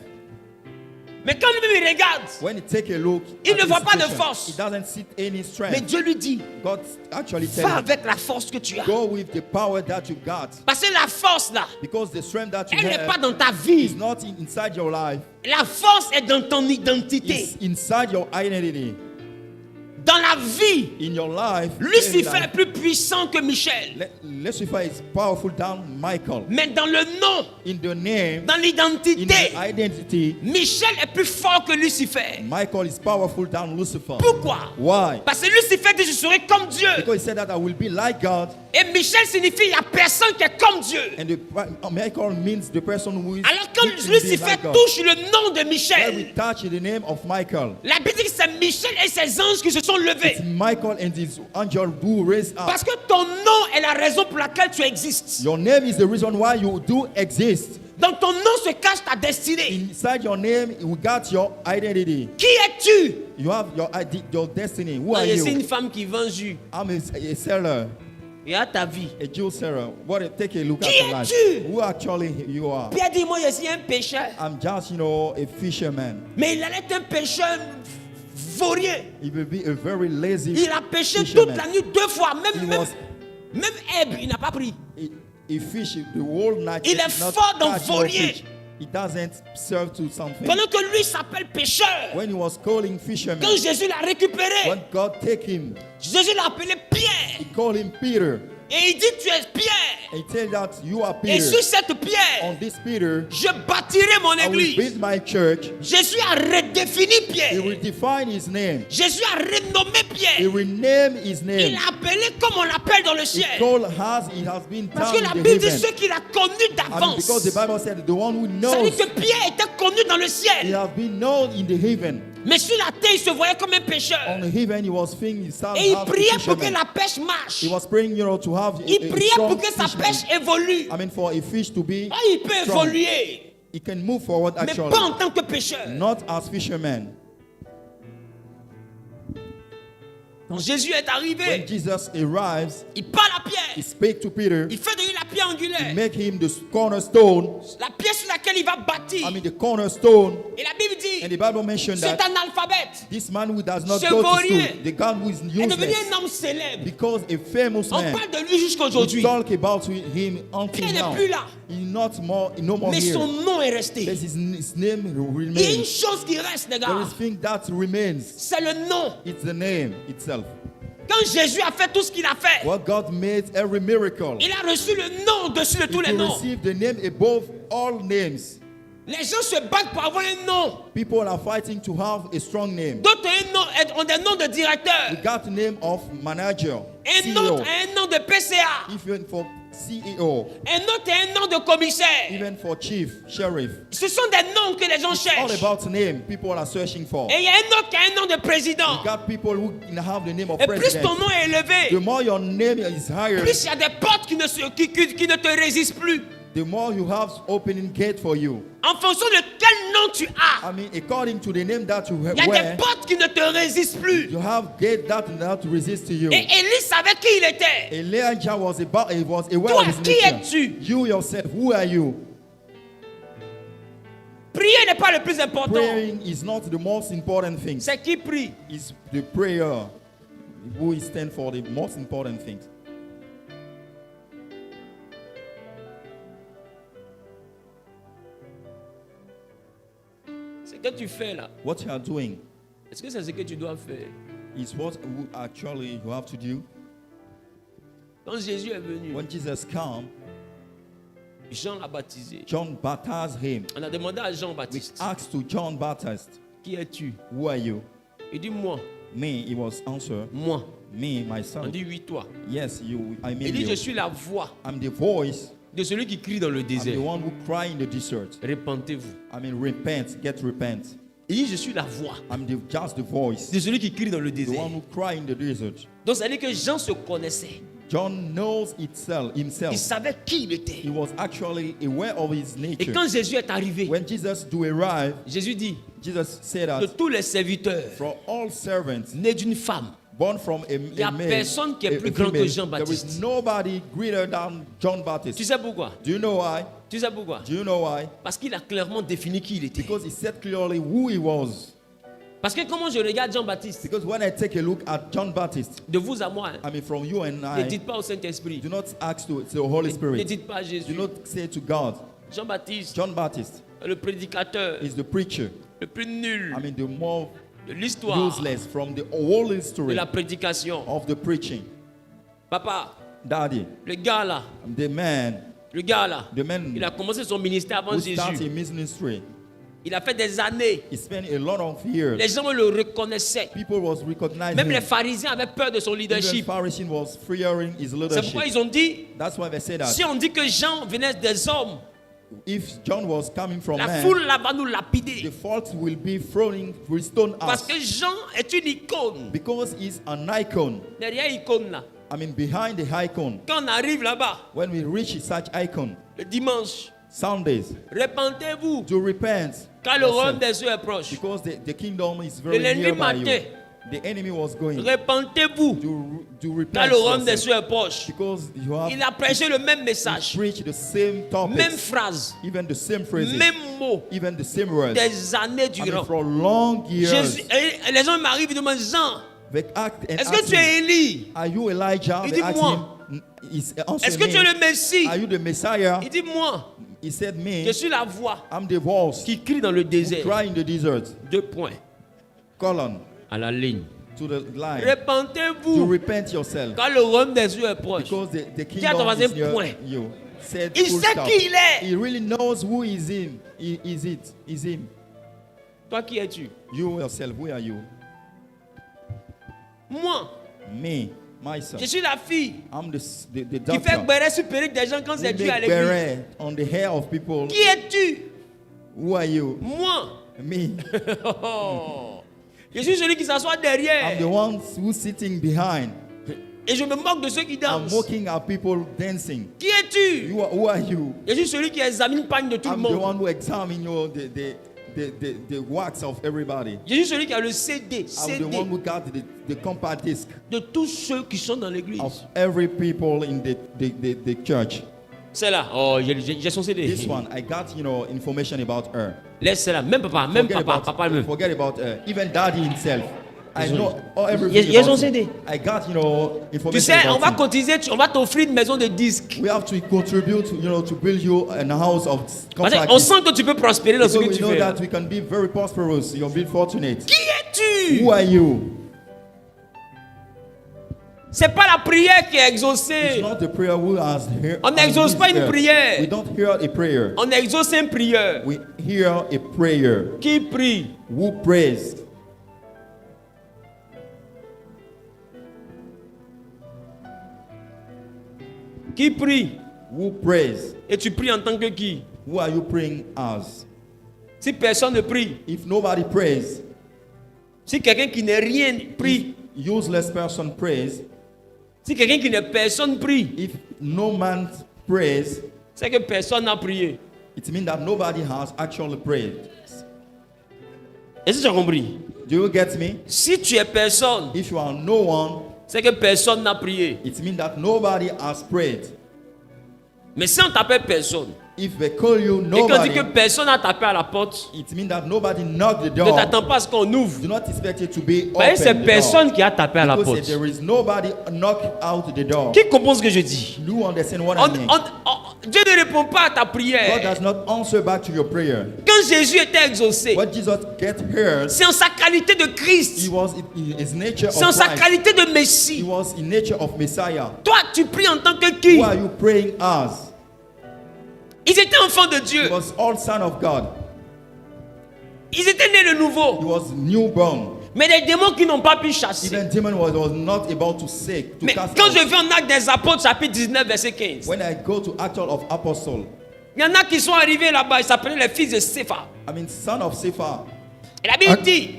Mais quand lui-même il regarde, When you take a look, Il at ne his voit pas de situation, force. He doesn't see any mais strength. Dieu lui dit, God actually va tells him, avec la force que tu as. go with the power that you got. Parce que la force là, Because the strength that you elle n'est pas have dans ta is vie. not inside your life. La force est dans ton identité. It's inside your identity. Dans la vie, In your life, Lucifer daily est plus puissant que Michel. life, Lucifer is powerful than Michael. Mais dans le nom, In the name, dans in l'identité, the identity, Michel est plus fort que Lucifer. Michael is powerful than Lucifer. Pourquoi? Why? Parce que Lucifer dit, je serai comme Dieu. Because he said that I will be like God, Et Michel signifie, il n'y a personne qui est comme Dieu. and Michael means the person who is Alors quand who can be Lucifer like God. touche le nom de When Michel, we touch the name of Michael, la Bible dit que c'est Michel et ses anges qui se sont levés. it's Michael and his angel who raised up. Parce que ton nom est la raison pour laquelle tu existes. Your name is the reason why you do exist. Dans ton nom se cache ta destinée. Inside your name, you got your identity. Qui es-tu? You have your destiny. Who are Je suis une you? femme qui vend jus. I'm a seller, Et à ta vie. a Jew seller. Take a look Qui at your life. es-tu? Who actually you are? Pierre dit, moi je suis un pécheur. I'm just, a fisherman. Mais il allait être un pécheur vaurien. He will be a very lazy Il a péché fisherman. toute la nuit 2 fois. He Même was- Herbe, il n'a pas pris. He fish the whole night. Il est He did not fort dans catch no vaurien. fish. He doesn't serve to something. Pendant que lui s'appelle pécheur. When he was calling fisherman, Quand Jésus l'a récupéré, when God take him, Jésus l'a appelé Pierre. he called him Peter. Et il dit, tu es Pierre. And he tell that you are Et Peter. sur cette pierre, On this Peter, je bâtirai mon I will église. build my church. Jésus a redéfini He Pierre. will define his name. Jésus a renommé He Pierre. will name his Il name. l'a appelé comme on l'appelle dans le He ciel. called as he has been Parce down que la in the Bible dit heaven. ceux qu'il a connus I mean, d'avance. because the Bible said the one who Ça veut knows, dire que Pierre était connu dans le he ciel. has been known in the heaven. Mais sur la terre, il se voyait comme un pécheur. On the heaven, he was thinking himself Et il as a priait pour que fisherman. la pêche marche. He was praying, to have Il a priait strong pour que sa fisherman. pêche évolue. I mean, for a fish to be Ah, il peut strong, évoluer, he can move forward mais actually, pas en tant que pécheur. not as fisherman. Quand Jésus est When arrivé, Jesus arrives, il parle à he Pierre. speaks to Peter, Il fait de lui la pierre angulaire. make him the cornerstone. La pierre sur laquelle il va bâtir. I mean, the cornerstone. Et la Bible And dit, the Bible mentioned c'est that un alphabète. this man who does not Ce go to vaurien school, the God who is est devenu useless, un homme célèbre. because a famous On man, parle de lui jusqu'à we aujourd'hui. talk about him until Pierre n'est now. plus là. He's no more Mais here. son nom est resté. There's his name Il y a une remains. chose qui reste, les There gars. is thing that remains. C'est le nom. It's the name itself. Quand Jésus a fait tout ce qu'il a fait, What God made every miracle. il a reçu le nom au-dessus de tous les He noms. received the name above all names. Les gens se battent pour avoir un nom. People are fighting to have a strong name. D'autres ont des noms de We directeur. got the name of manager, Un CEO, autre a un nom de PCA. even for CEO, Un autre a un nom de commissaire. even for chief, sheriff. Ce sont des noms que les gens All cherchent. about name people are searching for. Et il y a un autre qui a un nom de président. We got people who have the name of Et plus president. ton nom est élevé, The more your name is higher, plus il y a des portes qui ne te résistent plus. the more you have opening gate for you. En fonction de quel nom tu as, I mean, according to the name that you il y a wear, des portes qui ne te résistent plus. you have gate that resist to you. Et Élie savait qui il était. Elijah was aware Toi, of his qui nature. es-tu? You yourself, who are you? Prier n'est pas le plus important. Praying is not the most important thing. C'est qui prie. It's the prayer who stand for the most important things. Ce que tu fais là, What you are doing est-ce que c'est ce que tu dois faire? is what actually you have to do. Quand Jésus est venu, When Jesus came, Jean l'a baptisé. John baptized him. On a demandé à We Jean-Baptiste, asked to John Baptist, qui es-tu? who are you? Il dit moi, Me, he was answered, moi. me, On myself. dit oui, toi. Yes, you, I mean Il dit je you. suis la voix I'm the voice. de celui qui crie dans le I'm the désert. one who cry in the desert. Repentez-vous. I mean, repent, repent. Il dit je suis la voix Just the voice. de celui qui crie dans le The désert. one who cry in the desert. Donc ça veut dire que Jean se connaissait. John knows Il himself. savait qui il était. He was actually aware of his Et nature. quand Jésus est arrivé, When Jesus do arrive, Jésus dit Jesus said de that tous les serviteurs from all servants nés d'une femme, born from a y a male, personne qui est a plus grand que female, Jean-Baptiste. there is nobody greater than John Baptist. tu sais pourquoi? Do you know why? Tu sais pourquoi? Do you know why? Parce qu'il a clairement défini qui il était. Because he said clearly who he was. Parce que comment je regarde Jean-Baptiste, Because when I take a look at John Baptist, de vous à moi, hein, I mean from you and ne I, dites pas au Saint-Esprit, do not ask to the Holy ne Spirit. dites pas à Do Jésus. not say to God. Jean-Baptiste, John Baptist le prédicateur is the preacher. le plus nul I mean the more de l'histoire useless from the whole de history la prédication. of the preaching. Papa, Daddy, le gars là, the man il a commencé son ministère avant who started Jésus. ministry, Il a fait des années. he spent a lot of years. Les gens le reconnaissaient. People was recognizing Même les him. pharisiens avaient peur de son Even leadership. Pharisee was fearing his C'est leadership. pourquoi ils ont dit, That's why they say that si on dit que Jean venait des hommes, if John was coming from la man, foule là va nous the lapider. fault will be thrown with stone Parce us. que Jean est une icône. Because he's an icon. Derrière l'icône là, I mean, behind the icon. quand on arrive là-bas, When we reach such icon, le dimanche, Sundays, repentez-vous, to repent. car le royaume yourself. des cieux est proche. Because the kingdom is very Le lundi near by you. matin, The enemy was going repentez-vous, to repent. car le royaume des yourself. cieux est proche. Because you have Il a prêché le même message, preached the same topics, même phrase, even the same phrases, même mot, even the same words. des années I mean, durant. for long years, Jésus, et les gens m'arrivent et demandent, Jean, they act and est-ce que ask tu him, es Élie? are you Elijah? Il They dit, asked moi. him, answer Est-ce que tu me, es le Messie? are you the Messiah? Il dit, moi, He said, me, je suis la voix I'm the voice qui crie dans le who désert. cry in the desert. 2 points Colon, à la ligne. to the line. To Repentez-vous, repent yourself. car le royaume des cieux est proche. Because the Dis à ton kingdom voisin, is near point. you. Said Il full sait stop. qui il est. He really knows who is him. He is it. Is him. Toi, qui es-tu? You yourself, who are you? Moi, Me, myself. je suis la fille I'm the qui fait doctor. béret sur perruque des gens quand Who c'est dû à make l'église. beret on the hair of people. Qui es-tu? Who are you? Moi. Me. Je suis celui qui s'assoit I'm derrière. the one who's sitting behind. Et je me moque de ceux qui I'm dansent. mocking at people dancing. Qui es-tu? Who are you? Je suis celui qui examine le pagne de tout le I'm the monde. one who examines the works of everybody. Je suis celui qui a le CD, I'm the CD one who got the compact disc de tous ceux qui sont dans l'église. of every people in the church. C'est là. Oh, j'ai son CD. This one, I got, information about her. Laisse cela. Même papa, papa même. Forget about her. Even daddy himself. I know everything Il y a son about CD. him. I got, Tu information sais, on va about him. cotiser, on va t'offrir une maison de disques. We have to contribute, to build you a house of Parce compact qu'on disc. sent que tu peux prospérer dans ce Because que we tu know fais. that we can be very prosperous. You'll be fortunate. Qui es-tu? Who are you? C'est pas la prière qui est It's exaucée. not the prayer who has heard. On n'exauce pas une prière. We don't hear a prayer. On exauce une prière. We hear a prayer. Qui prie? Who prays? Qui prie? Who prays? Et tu pries en tant que qui? Who are you praying as? Si personne ne prie, If nobody prays, si quelqu'un qui n'est rien prie, useless person prays. si quelqu'un qui n'est personne prie, If no man prays, c'est que personne n'a prié. it means that nobody has actually prayed. Est-ce que tu as compris? Do you get me? Si tu es personne, If you are no one, c'est que personne n'a prié. it means that nobody has prayed. Mais si on t'appelle personne, If they call you et qu'on dit nobody, que personne n'a tapé à la porte, it means that nobody knocked the ne door. t'attends pas à ce qu'on ouvre. Do not expect it to be Voyez, c'est open. personne qui a tapé à la Because porte. there is nobody knock out the door. Qui comprend ce que je dis? Do you understand what I mean? Dieu ne répond pas à ta God prière. does not answer back to your prayer. Quand Jésus était exaucé, What Jesus get heard, c'est en sa qualité de he Christ. was in his nature of C'est en sa Christ. qualité de He Messie. was in nature of Messiah. Toi, tu pries en tant que qui? Who are you praying as? Ils étaient enfants de Dieu. He was all son of God. Ils étaient nés de He nouveau. was newborn. Mais des démons qui n'ont pas pu chasser. Even demon was not able to seek to Mais cast quand out. je vais en Actes des Apôtres, chapitre 19, verset 15, When I go to Acts of Apostle, il y en a qui sont arrivés là-bas, ils s'appelaient les fils de Sépha. I mean son of Sepha. Et la Bible dit,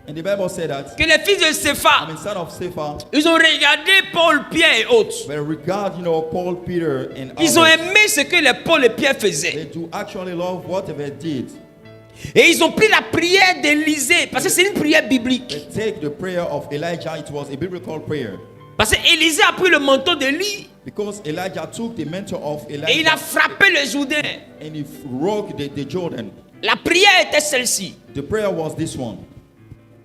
And the Bible said that, que les fils de I Sépha, mean, son of Sepha, ils ont regardé Paul, Pierre et autres. they regard, Paul, Peter, and Ils ont others. aimé ce que les Paul et Pierre They faisaient. do actually love whatever they did. Et ils ont pris la prière d'Élisée, parce que c'est une prière biblique. They take the prayer of Elijah. It was a biblical prayer. Parce que Élisée a pris le manteau d'Élie Because Elijah took the mentor of et il Elijah a frappé le Jourdain. and he broke the Jordan. La prière était celle-ci. The prayer was this one.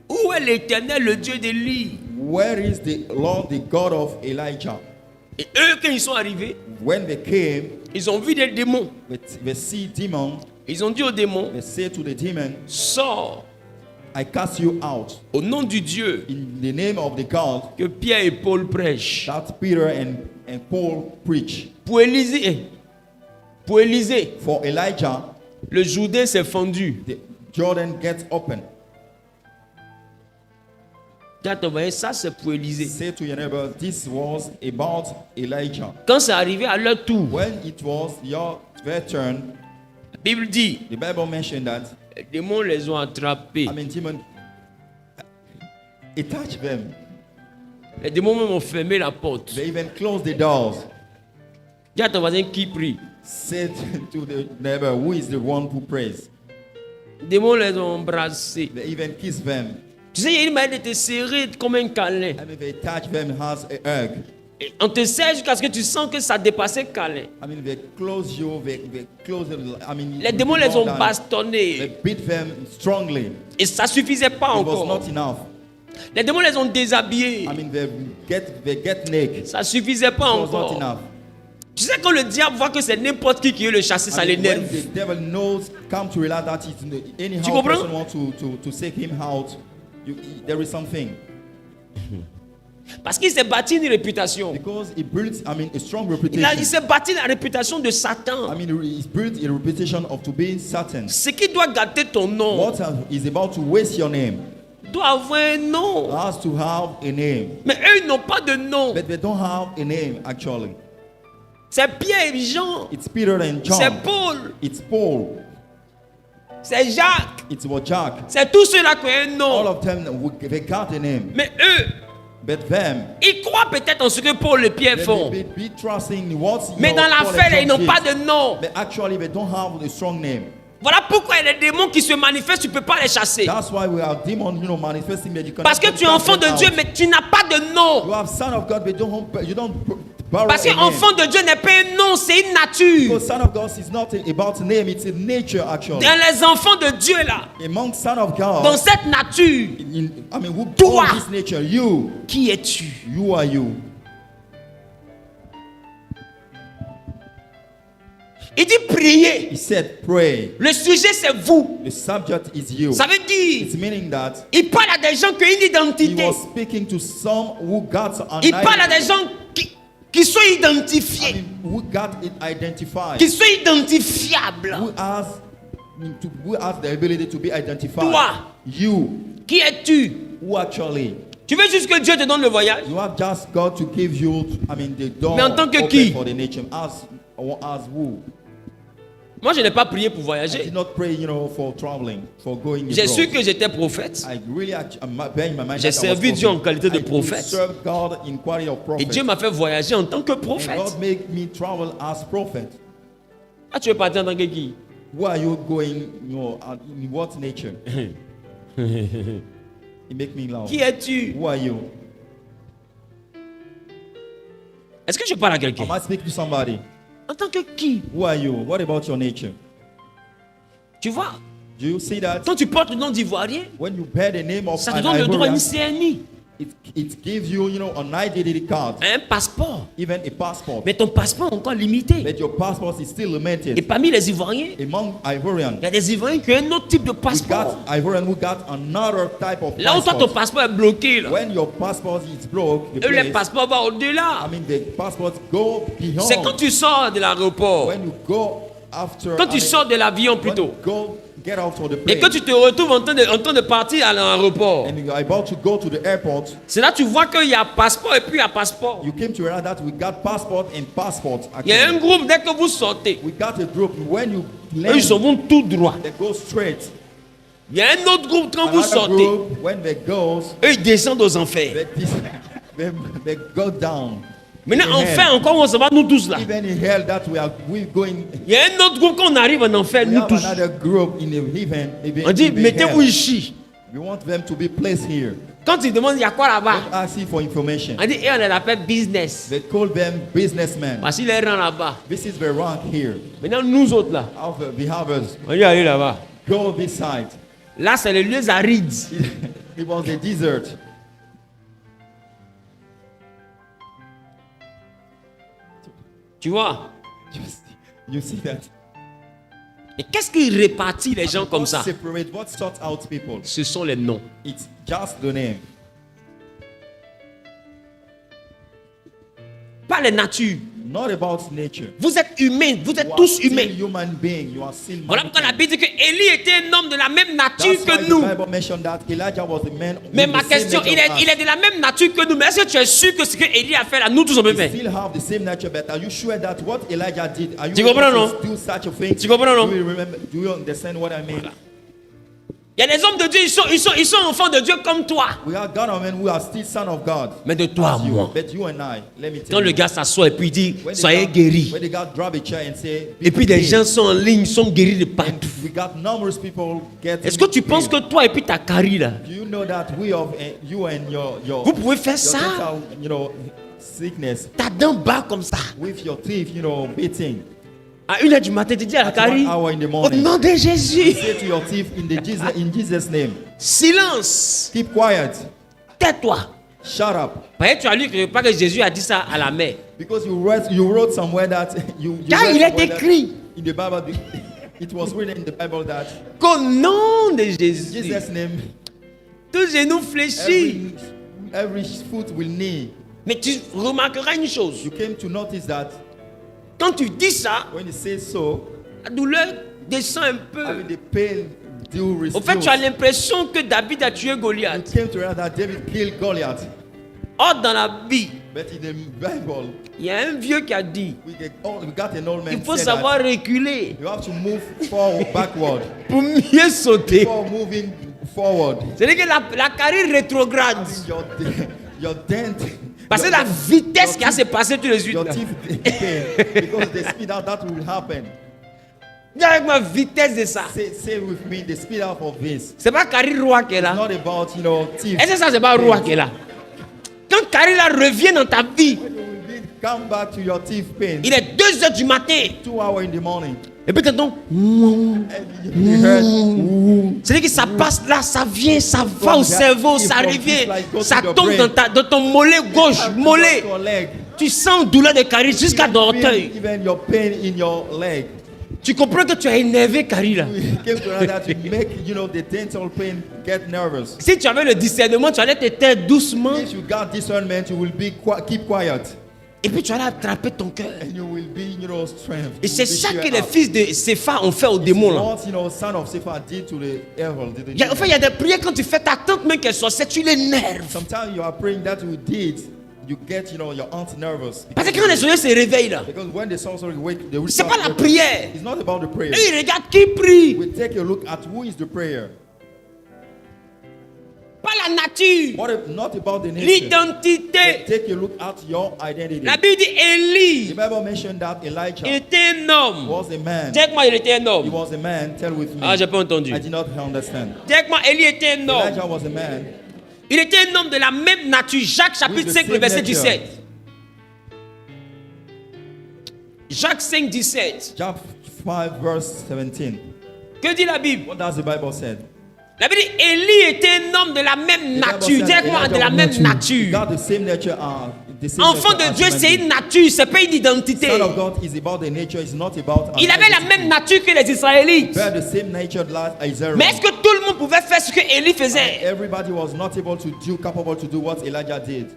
Où est l'Éternel, le Dieu d'Élie? Where is the Lord, the God of Elijah? Et eux, quand ils sont arrivés, When they came, ils ont vu des démons. they see demon. Ils ont dit aux démons, They say to the demon, sors I cast you out au nom du Dieu in the name of the God que Pierre et Paul prêchent. that Peter and Paul preach. Pour Élisée, For Elijah, le Jourdain s'est fendu. the Jordan gets open. Vous voyez, ça c'est pour Élisée. Say to your neighbor, this was about Elijah. Quand c'est arrivé à leur tour, When it was their turn, la Bible dit, the Bible mentioned that, les démons les ont attrapés. demon attached them. Les démons même ont fermé la porte. They even closed the doors. Dis à ton voisin qui prie. Said to the neighbor, who is the one who prays? Les démons les ont embrassés. They even kissed them. Tu sais, il y a une manière de te serrer comme un câlin. They touch them as a hug. Et on te serre jusqu'à ce que tu sens que ça dépassait le câlin. They close you, they close. Les démons les ont They bastonnés. beat them strongly. Et ça suffisait pas It was encore. not enough. Les démons les ont déshabillés. They get naked. Ça suffisait pas It was not encore. enough. Tu sais, quand le diable voit que c'est n'importe qui veut le chasser, ça When l'énerve. the devil knows, come to realize that it's Tu anyhow comprends? person wants to take him out, there is something. Parce qu'il s'est bâti une réputation. Because he built, a strong Il reputation. s'est bâti la réputation de Satan. He's built a reputation of to be Satan. Ce qui doit gâter ton nom What is about to waste your name doit avoir un nom. has to have a name. Mais eux, ils n'ont pas de nom. But they don't have a name actually. C'est Pierre et Jean. It's Peter and John. C'est Paul. It's Paul. C'est Jacques. It's Jack. C'est tous ceux-là qui ont un All nom. of them, they got a name. Mais eux, But them, ils croient peut-être en ce que Paul et Pierre they font. be trusting what Mais dans l'affaire, ils n'ont pas de nom. But actually, they don't have a strong name. Voilà pourquoi il y a des démons qui se manifestent, tu ne peux pas les chasser. That's why we have demons, manifesting. But you Parce que tu es enfant de Dieu, mais tu n'as pas de nom. You have son of God, but you don't borrow Parce a name. qu'enfant de Dieu n'est pas un nom, c'est une nature. Because son of God is not about name, it's a nature actually. Dans les enfants de Dieu là, Among son of God, dans cette nature, who Toi. owns this nature? You qui es-tu? are you. Il dit prier. He said, pray. Le sujet c'est vous. The subject is you. Ça veut dire, It's meaning that il parle à des gens qui ont une he identité. was speaking to some who got an Il parle à des identity. gens qui sont identifiés, Who got it identified. qui sont identifiables. Who has the ability to be identified. Toi. You. Qui es-tu? Who actually. Tu veux juste que Dieu te donne le voyage? You have just got to give you, the door Mais en tant que open qui? for the nation. As who? Moi, je n'ai pas prié pour I voyager. did not pray, for traveling, for going J'ai su abroad. que j'étais prophète. I really bear in my mind J'ai that I was servi Dieu en prophet. qualité de I prophète. served God in quality of prophet. Et Dieu m'a fait voyager en tant que And prophète. God made me travel as prophet. Ah, tu veux partir en tant que qui? Where are you going? In what nature? It make me laugh. Qui es-tu? Who are you? Est-ce que je parle à quelqu'un? Am I speaking to somebody? En tant que qui? Who are you? What about your nature? Tu vois, Do you see that? quand tu portes le nom d'Ivoirien, When you bear the name of ça te an donne le droit à Ivorian, une CNI, it gives you, an identity card, un passeport. even a passport. Mais ton passeport est encore limité. But your passport is still Et limited. parmi les Ivoiriens, Among Ivorians, il y a des Ivoiriens qui ont un autre type de we passeport. got Ivorian who got another type of Là où toi, ton passport. passeport est bloqué, là. When your passport is broke, the Eux, les place, passeports vont au-delà. the passports go C'est quand beyond. tu sors de l'aéroport, When you go after, quand tu sors de l'avion when plutôt, you go get out of the et plane, que tu te retrouves en train de partir à l'aéroport, and you are about to go to the airport, c'est là que tu vois qu'il y a passeport et puis il y a passeport. you came to realize that we got passport and passport. Il y a un Actually, groupe, dès que vous sortez, we got a group when you eux, land, ils s'en vont tout droit. they go straight. Il y a un autre groupe, quand vous Another sortez, group, when they go, eux ils descendent aux enfers. they go down. Maintenant, in enfer, hell. encore, on se va nous tous là. Even in hell, that we going. Il y a un autre groupe, quand on arrive en enfer, We nous have tous. another group in the heaven. On dit, in the mettez-vous hell. ici. We want them to be placed here. Quand ils demandent, il y a quoi là-bas? Don't ask you for information. On dit, et on les appelle business. They call them businessmen. Parce qu'il est rang là-bas. This is the rank here. Maintenant, nous autres là, Of the behaviors. on dit, allez là-bas. Go this side. Là, c'est les lieux arides. It was the desert. Tu vois? You see that? Et qu'est-ce qui répartit les gens comme What ça? separate, what sorts out people? Ce sont les noms. It's just the name. Pas les natures. Not about nature. Vous êtes humains, vous You êtes are tous still humains. human being. You are still Voilà pourquoi la mankind. Bible dit que Élie était un homme de la même nature That's why que the nous. Bible mentioned that Elijah was a man. Mais with ma the same question, nature il of us. est de la même nature que nous. Mais est-ce que tu es sûr que ce que Élie a fait là, nous tous on peut We faire? still have the same nature, but are you sure that what Elijah did, are you Tu able comprends, to non? do such a thing? Tu comprends, non? Do you remember? Do you understand what I mean? Il y a des hommes de Dieu, ils sont enfants de Dieu comme toi. We are God of men who are still son of God. Mais de toi à As you, moi. but you and I, let me Quand tell le you. gars s'assoit et puis il dit, When the soyez God- guéris. When the God grab a chair and say, Et puis des "Be gens healed," sont en ligne, sont guéris de and partout. we got numerous people getting Est-ce que tu penses que healed. toi et puis ta carie là, Do you know that we of you and your vous pouvez faire your ça? dental, sickness Ta dent bat comme ça. with your teeth, beating. À 1h du matin, tu dis à la At carie, 1 hour in the au morning. nom de Jésus, Say to your teeth in Jesus' name, silence, keep quiet, tais-toi. shut up. Parce que tu as lu quelque part que Jésus a dit ça à la mer. Because you wrote somewhere that you Car read il est somewhere that écrit in the Bible. It was written in the Bible that qu'au nom de in Jésus, Jesus' name tout genou fléchit. every foot will knee. Mais tu remarqueras une chose. You came to notice that Quand tu dis ça, when you say so, la douleur descend un I peu. mean the pain do Au fait, tu as reduce. l'impression que David a tué You Goliath. came to realize that David killed Goliath. Or, dans la Bible, But in the Bible, il y a un vieux qui a dit, we got an old man il faut said savoir that reculer you have to move forward, backward, pour mieux sauter. before moving forward. C'est-à-dire que la carrière rétrograde. Your dent, Parce que la vitesse qui a se passé tout de suite. your là. teeth pain, because the speed out that will happen. Dis avec ma vitesse de ça. Say with me, the speed up of this. C'est pas Carrie Roy qui est là. Not about teeth. Est-ce que ça, c'est pas Roy qui est là? Quand Carrie là revient dans ta vie, When you will be, come back to your teeth pain. il est 2h du matin. 2 hours in the morning. Et puis t'entends. And you heard, C'est-à-dire que ça passe là, ça vient, ça va au cerveau, ça revient. Ça tombe dans ton mollet gauche, mollet. your leg. Tu sens douleur de Carrie jusqu'à Even l'orteil. feel even your pain in your leg. Tu comprends que tu as énervé Carrie là. You came to know that to make the dental pain get nervous. Si tu avais le discernement, tu allais te taire doucement. If you got discernment, you will be keep quiet, Et puis tu allais attraper ton cœur. and you will be strength. Et c'est You will ça be que cheered les up. fils de Sépha ont fait aux démons là. What son of Sephar did to the evil. Il y a des prières quand tu fais ta tante même qu'elle sorcière, tu l'énerves. Sometimes you are praying that you did, you get your aunt nervous. Parce que quand les sorciers se réveillent là, Because when the sorcerer wake, they will c'est start pas la praying. prière. It's not about the prayer. Eux ils regardent qui prie, We take a look at who is the prayer. pas la nature, Not about the nature. l'identité. Take a look at your identity. La Bible dit The Élie, Bible mentioned that Elijah il était un homme. was a man. Dis avec moi, il était un He homme. was a man. Tell with me. Ah, j'ai pas entendu. I did not understand. Dis avec moi, Élie était un homme. Elijah was a man. Il était un homme de la même nature. Jacques chapitre With the 5, le same verset nature. 17. Jacques 5, 17. Job 5 verse 17. Que dit la Bible? What does the Bible say? La Bible dit Élie était un homme de la même nature. Dis avec moi, de la même He nature. got the same nature. The same Enfant nature de as Dieu, human c'est being. une nature, c'est pas une identité. Son of God is about the nature. It's not about. Il avait la même nature que les Israélites. Bear the same nature like Israel. Mais est-ce que tout le monde pouvait faire ce que Élie faisait? Everybody was not able to do, capable to do what Elijah did.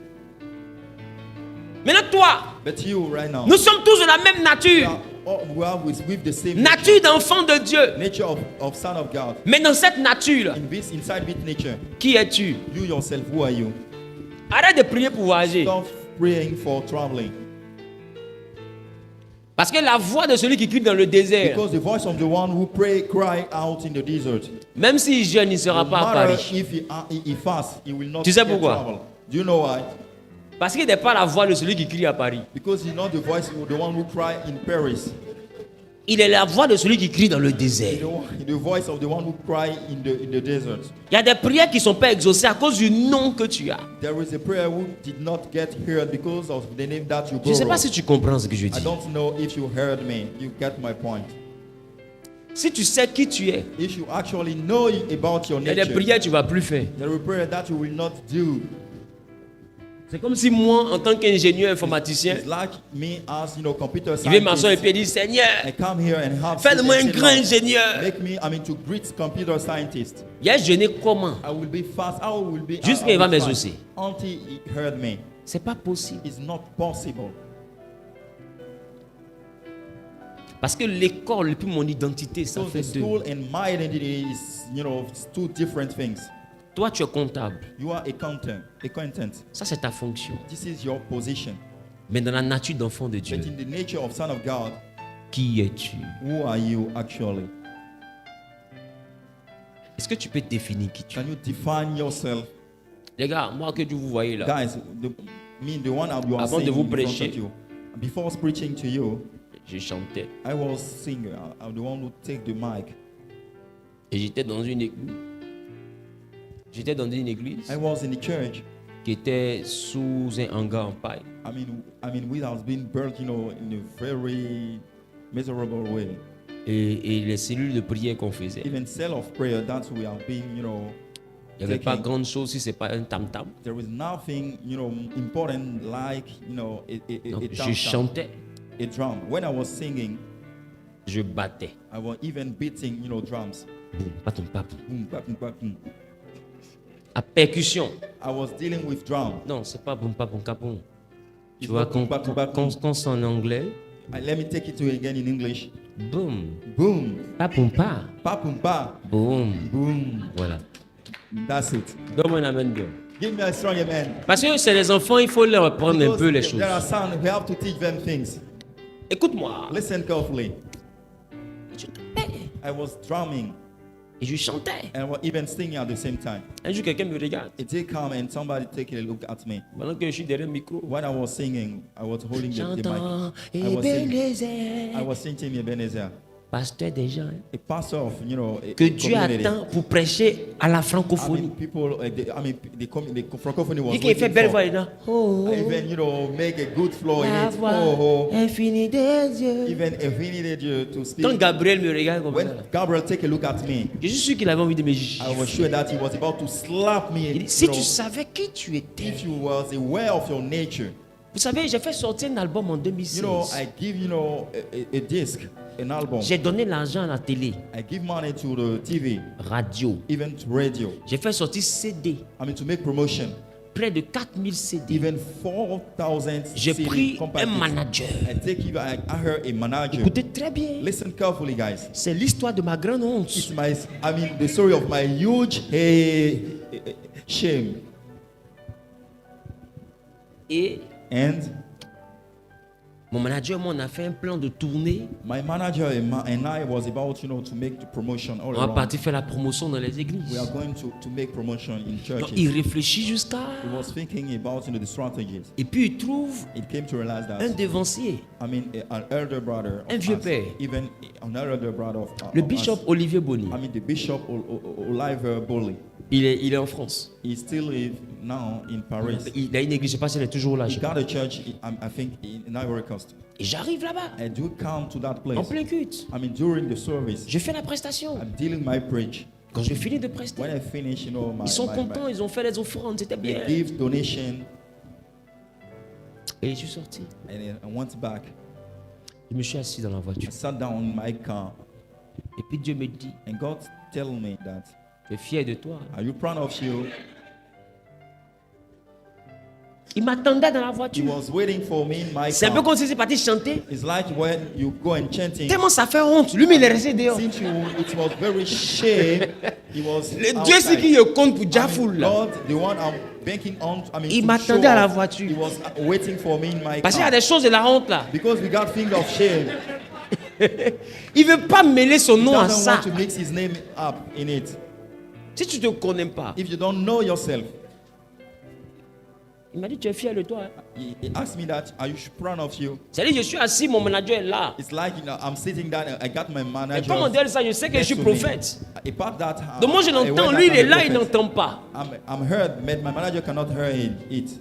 Maintenant, toi, But you right now, nous sommes tous de la même nature. we are with the same Nature d'enfant de Dieu. nature of son of God. Mais dans cette nature, Inside this nature, qui es-tu? you yourself, who are you? Arrête de prier pour voyager. Stop praying for traveling. Parce que la voix de celui qui crie dans le désert, Because the voice of the one who cry out in the desert. même s'il jeûne, il ne sera No pas à matter Paris. if he fasts, he will not Tu sais get pourquoi? trouble. Do you know why? Parce qu'il n'est pas la voix de celui qui crie à Paris. Because he's not the voice of the one who cry in Paris. Il est la voix de celui qui crie dans le désert. The voice of the one who cry in the desert. Il y a des prières qui ne sont pas exaucées à cause du nom que tu as. There is a prayer who did not get heard because of the name that you Je ne sais borrowed. pas si tu comprends ce que je I dis. don't know if you heard me. You get my point. Si tu sais qui tu es, If you actually know about your il y a des nature, prières que tu ne vas plus faire. there is a prayer that you will not do. C'est comme si moi, en tant qu'ingénieur informaticien, It's like me as computer je vais m'asseoir et scientist. puis dire Seigneur, I come here and have fais-moi un say, grand "Lord, ingénieur. Make me, to great computer scientist. Il a jeûné comment? I will be fast. I will be. Jusqu'à I il va will m'exaucer. try until he heard me. C'est pas possible. It's not possible. Parce que l'école et puis mon identité, ça So fait the deux. school and my identity is, it's two different things. Toi, tu es comptable. You are accountant. Ça, c'est ta fonction. This is your position. Mais dans la nature d'enfant de Dieu, But in the nature of Son of God, qui es-tu? who are you actually? Est-ce que tu peux définir qui tu es? Can you define yourself? Les gars, moi que vous voyez là, Guys, the one you are Avant de saying vous in front prêcher. of you. Before preaching to you, je chantais I was singing. I'm the one who take the mic. et j'étais dans une église. J'étais dans une église I was in the church. qui était sous un hangar en paille. I mean, we have been built, in a very miserable way. Et les cellules de prière qu'on faisait, il Even cell of prayer that we have been, n'y avait pas taking. grande chose si ce n'est pas un tam-tam. There is nothing, important like, Donc, a je tam-tam, chantais, a drum. When I was singing, je battais. I was even beating, drums. Boum, patum, papum. Boom, bap, boom, bap, boom. À percussion. I was dealing with drum. Non, c'est pas boum, papum, capum. Tu It's vois, not boom, bap, boom, bap, boom. quand c'est en anglais, Let me take it to again in English. boum, Boom, papum, pas, pa, boom, pa, boum. boom. Voilà. That's it. Donne-moi un amen bien. Give me a strong amen. Parce que c'est les enfants, il faut leur apprendre un Because peu les choses. there are some we have to teach them things. Écoute-moi. Listen carefully. Je tapais I was drumming et je chantais. and I was even singing at the same time. Un jour, quelqu'un me regarde. It did come and somebody take a look at me. Pendant que je suis derrière le micro. When I was singing, I was holding the J'entends mic. I was singing Ebenezer. Ebenezer, Pasteur des gens. Hein, a pastor of, a que Dieu community. attend pour prêcher à la I francophonie. mean, people, the francophonie was Dit qu'il fait waiting belle for. voix. Il dit, oh, Even, make a good flow in la it. voix Oh, infinie des dieux. even if we needed you to speak. Quand Gabriel me regarde comme When ça, Gabriel take a look at me, je suis sûr qu'il avait envie de me I was gifler. sure that he was about to slap me. Il dit, si tu savais qui tu étais. If you was aware of your nature. Vous savez, j'ai fait sortir un album en 2016. I give, a disc, an album. J'ai donné l'argent à la télé, I give money to the TV, radio. even to radio. J'ai fait sortir CD, To make promotion. près de 4000 CD. Even 4,000 J'ai CD pris compact un discs. manager. I hired a manager. Écoutez très bien. Listen carefully, guys. C'est l'histoire de ma grande It's honte. the story of my huge shame. Et And mon manager, moi, on a fait un plan de tournée. my manager and I was about, to make the promotion all On va around. partir faire la promotion dans les We églises. are going to make promotion in Donc, churches. il réfléchit jusqu'à... He was thinking about, the strategies. Et puis, il trouve It came to realize un that, dévancier. an elder brother, of Un vieux us, père. even an elder brother of Le of bishop us, Olivier Boni. the bishop Oliver Boley. Il est en France. He still lives now in Paris. Il a une église, je ne sais pas si elle est toujours là. He got a church, I think, in Ivory Coast. Et j'arrive là-bas, I do come to that en place. plein culte. During the service, Je fais la prestation. I'm dealing my preach. Quand je finis de prester, When I finish, ils sont contents, ils ont fait les offrandes, c'était bien. they give donation, Et je suis sorti. and then I went back. Je me suis assis dans la I voiture. sat down in my car, Et puis Dieu me dit, and God tell me that, je suis fier de toi. are you proud of you? Il m'attendait dans la He voiture. was waiting for me in my C'est un peu car. comme si c'est parti chanter. It's like when you go and chanting. Tellement ça fait honte. Lui, mais il est resté dehors. Since it was very shame, he was Le Dieu, c'est outside. qui compte pour Jafoul là. God, the one banking on. Il to m'attendait show à la off. voiture. He was waiting for me in my Parce qu'il y a car. des choses de la honte là. Because we got things of shame. Il veut pas mêler son He nom à doesn't ça. want to mix his name up in it. Si tu te connais pas, If you don't know yourself, il m'a dit tu es fier de toi. Hein? he asked me that, are you proud of you? C'est-à-dire je suis assis, mon manager est là. It's like, I'm sitting down, I got my Et manager. comme on dit ça, je sais que je suis next to me. prophète. About that, Donc moi je l'entends, lui il est là, il n'entend pas. I'm heard, but my manager cannot hear it.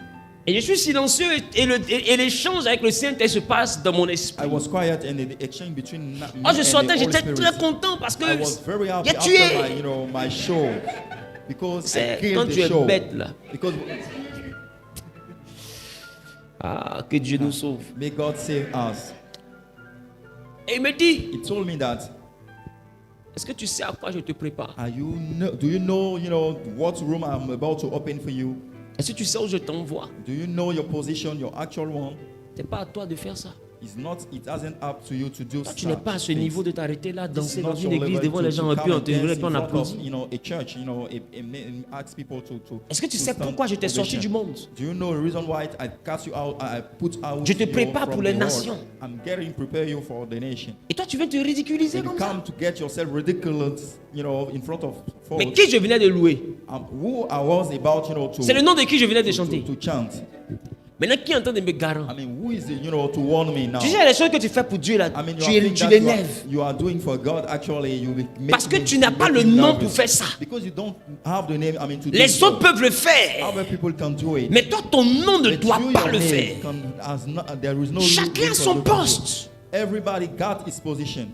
Et je suis silencieux et l'échange avec le Saint-Esprit se passe dans mon I esprit. was quiet and the exchange between me Oh, je and sortais, the Holy j'étais Spirit. très content parce que I was very happy il a after tué. my show because I C'est killed quand the tu es show. bête là. Because Ah, que Dieu nous sauve. may God save us. Et il me dit, He told me that. est-ce que tu sais à quoi je te prépare? Do you know what room I'm about to open for you? Est-ce que tu sais où je t'envoie? Do you know your position, your actual one? C'est pas à toi de faire ça. It hasn't up to you to do. Toi, tu n'es pas à ce such niveau things. de t'arrêter là, It's danser not dans une your église level devant les gens et to puis on come te and voudrait dance pas in en front of, applaudir. a church, and ask people to. Est-ce que tu to sais stand pourquoi je t'ai sorti ovation. du monde? Do you know the reason why I cast you out? I put out. Je te you prépare from pour les the world? nations. I'm getting prepare you for the nation. Et toi, tu viens te ridiculiser And you comme ça. come to get yourself ridiculous, in front of folks. Mais qui je venais de louer? Who I was about, to. C'est le nom de qui je venais de to, chanter. to chant. Maintenant, qui est en train de me garantir? Who is to warn me now? Tu sais, les choses que tu fais pour Dieu là, You tu are thinking that l'énerves. you are doing for God. Actually, you make Parce que me- tu n'as you pas make le me nom nervous. pour faire ça. Because you don't have the name. To do Les so. autres peuvent le faire. Other people can do it. Mais toi, ton nom ne But doit you, pas your le name faire. there is no Chacun reason a son to do it. poste. Everybody got his position.